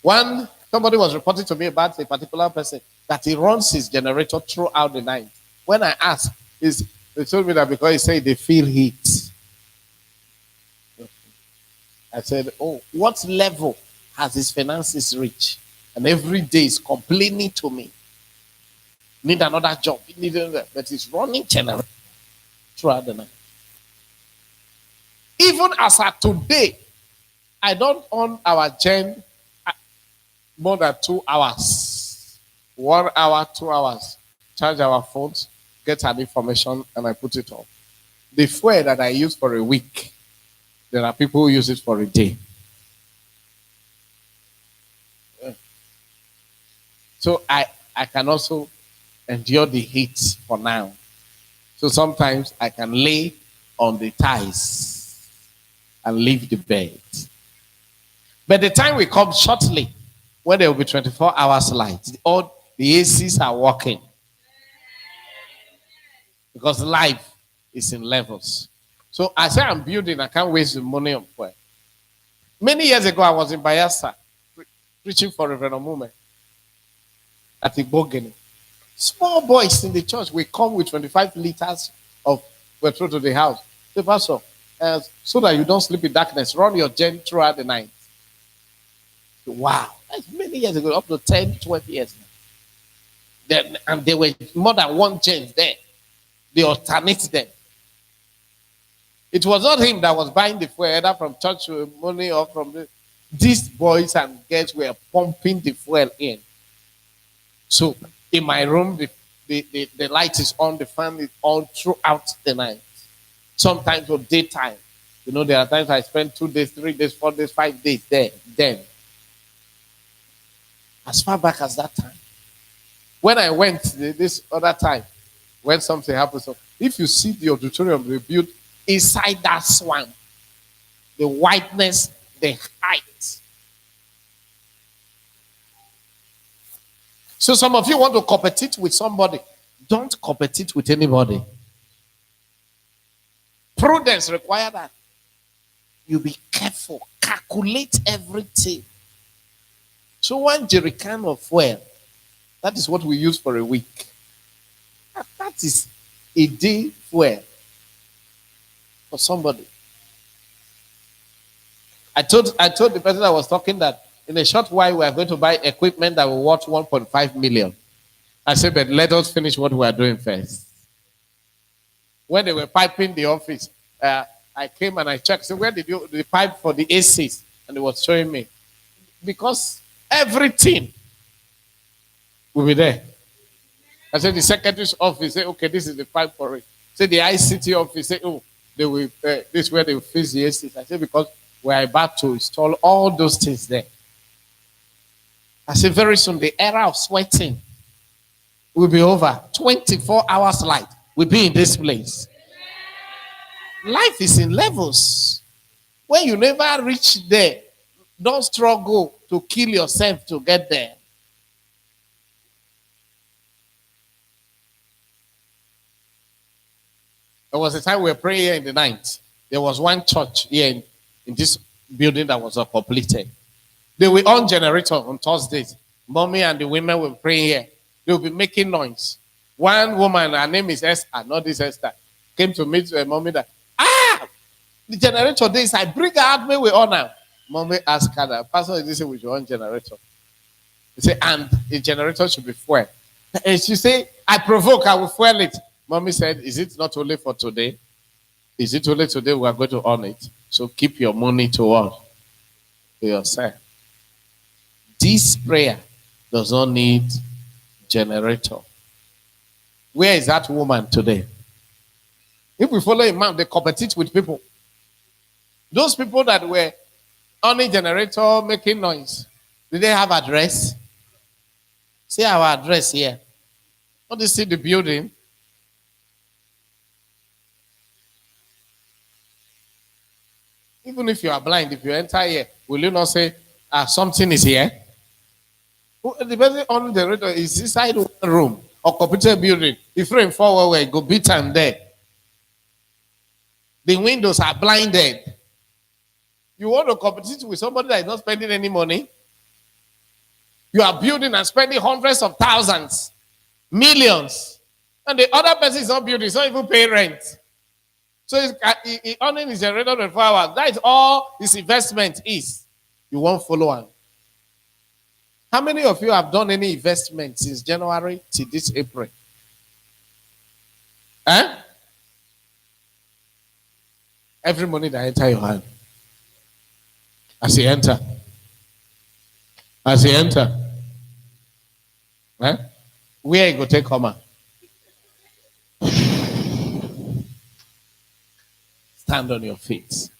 home. Somebody was reporting to me about a particular person that he runs his generator throughout the night. When I asked, they told me that because he said they feel heat. I said, what level has his finances reached? And every day he's complaining to me. Need another job. But he's running generator throughout the night. Even as of today, I don't on our gen more than 2 hours. 1 hour, 2 hours. Charge our phones, get an information, and I put it on. The fuel that I use for a week, there are people who use it for a day. Yeah. So I can also endure the heat for now. So sometimes I can lay on the ties and leave the bed. But the time will come shortly when there will be 24 hours light. All the ACs are working. Because life is in levels. So I say I'm building, I can't waste the money on fuel. Many years ago, I was in Bayelsa preaching for Reverend Omume at Igbogeni. Small boys in the church will come with 25 liters of petrol to the house. Say, Pastor, so that you don't sleep in darkness, run your gen throughout the night. Wow, that's many years ago, up to 10, 12 years now. And there were more than one gen there. They alternate them. It was not him that was buying the fuel, either from church money or from these boys and girls were pumping the fuel in. So in my room, the light is on, the fan is on throughout the night. Sometimes for daytime. You know, there are times I spend 2 days, 3 days, 4 days, 5 days there. Then, as far back as that time. When I went this other time, when something happens, so if you see the auditorium rebuilt inside that swamp, the whiteness, the height. So some of you want to compete with somebody. Don't compete with anybody. Prudence requires that. You be careful. Calculate everything. So 1 jerrycan of fuel, that is what we use for a week. That is a day fuel for somebody. I told the person I was talking that in a short while we are going to buy equipment that will worth 1.5 million. I said, but let us finish what we are doing first. When they were piping the office, I I came and I checked. So where did you the pipe for the ACs? And it was showing me. Because everything will be there. I said the secretary's office say, okay, this is the pipe for it. Say the ICT office say, oh, they will this is where they will fix the ACs. I said because we are about to install all those things there. I said very soon the era of sweating will be over. 24 hours light will be in this place. Life is in levels. When you never reach there, don't struggle to kill yourself to get there. There was a time we were praying here in the night. There was one church here in this building that was completed. They were on generator on Thursdays. Mommy and the women were praying here. They will be making noise. One woman, her name is Esther, not this Esther, came to meet mommy that, the generator this, I bring her out, may we honor. Mommy asked her that, Pastor, this is with your own generator. He said, and the generator should be fuel. And she said, I provoke, I will fuel it. Mommy said, is it not only for today? Is it only today we are going to on it? So keep your money to what? To yourself. This prayer does not need generator. Where is that woman today? If we follow a man, they compete with people. Those people that were on a generator making noise, did they have address? See our address here. Don't you see the building? Even if you are blind, if you enter here, will you not say, something is here? The person on the generator is inside one room or computer building. If you're in forward, go beat them there. The windows are blinded. You want to compete with somebody that is not spending any money? You are building and spending hundreds of thousands, millions. And the other person is not building, it's not even paying rent. So he's owning his generator 24 hours. That is all his investment is. You won't follow him. How many of you have done any investment since January to this April? Eh? Every money that enter your hand. As you enter. As you enter. Eh? Where you go take comma? Stand on your feet.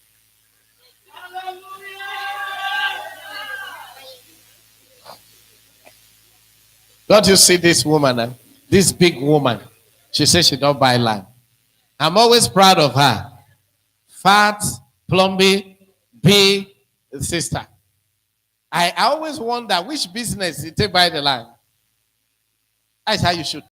Don't you see this woman, this big woman? She says she don't buy land. I'm always proud of her. Fat, plumpy, big sister. I always wonder which business did they buy the land. That's how you should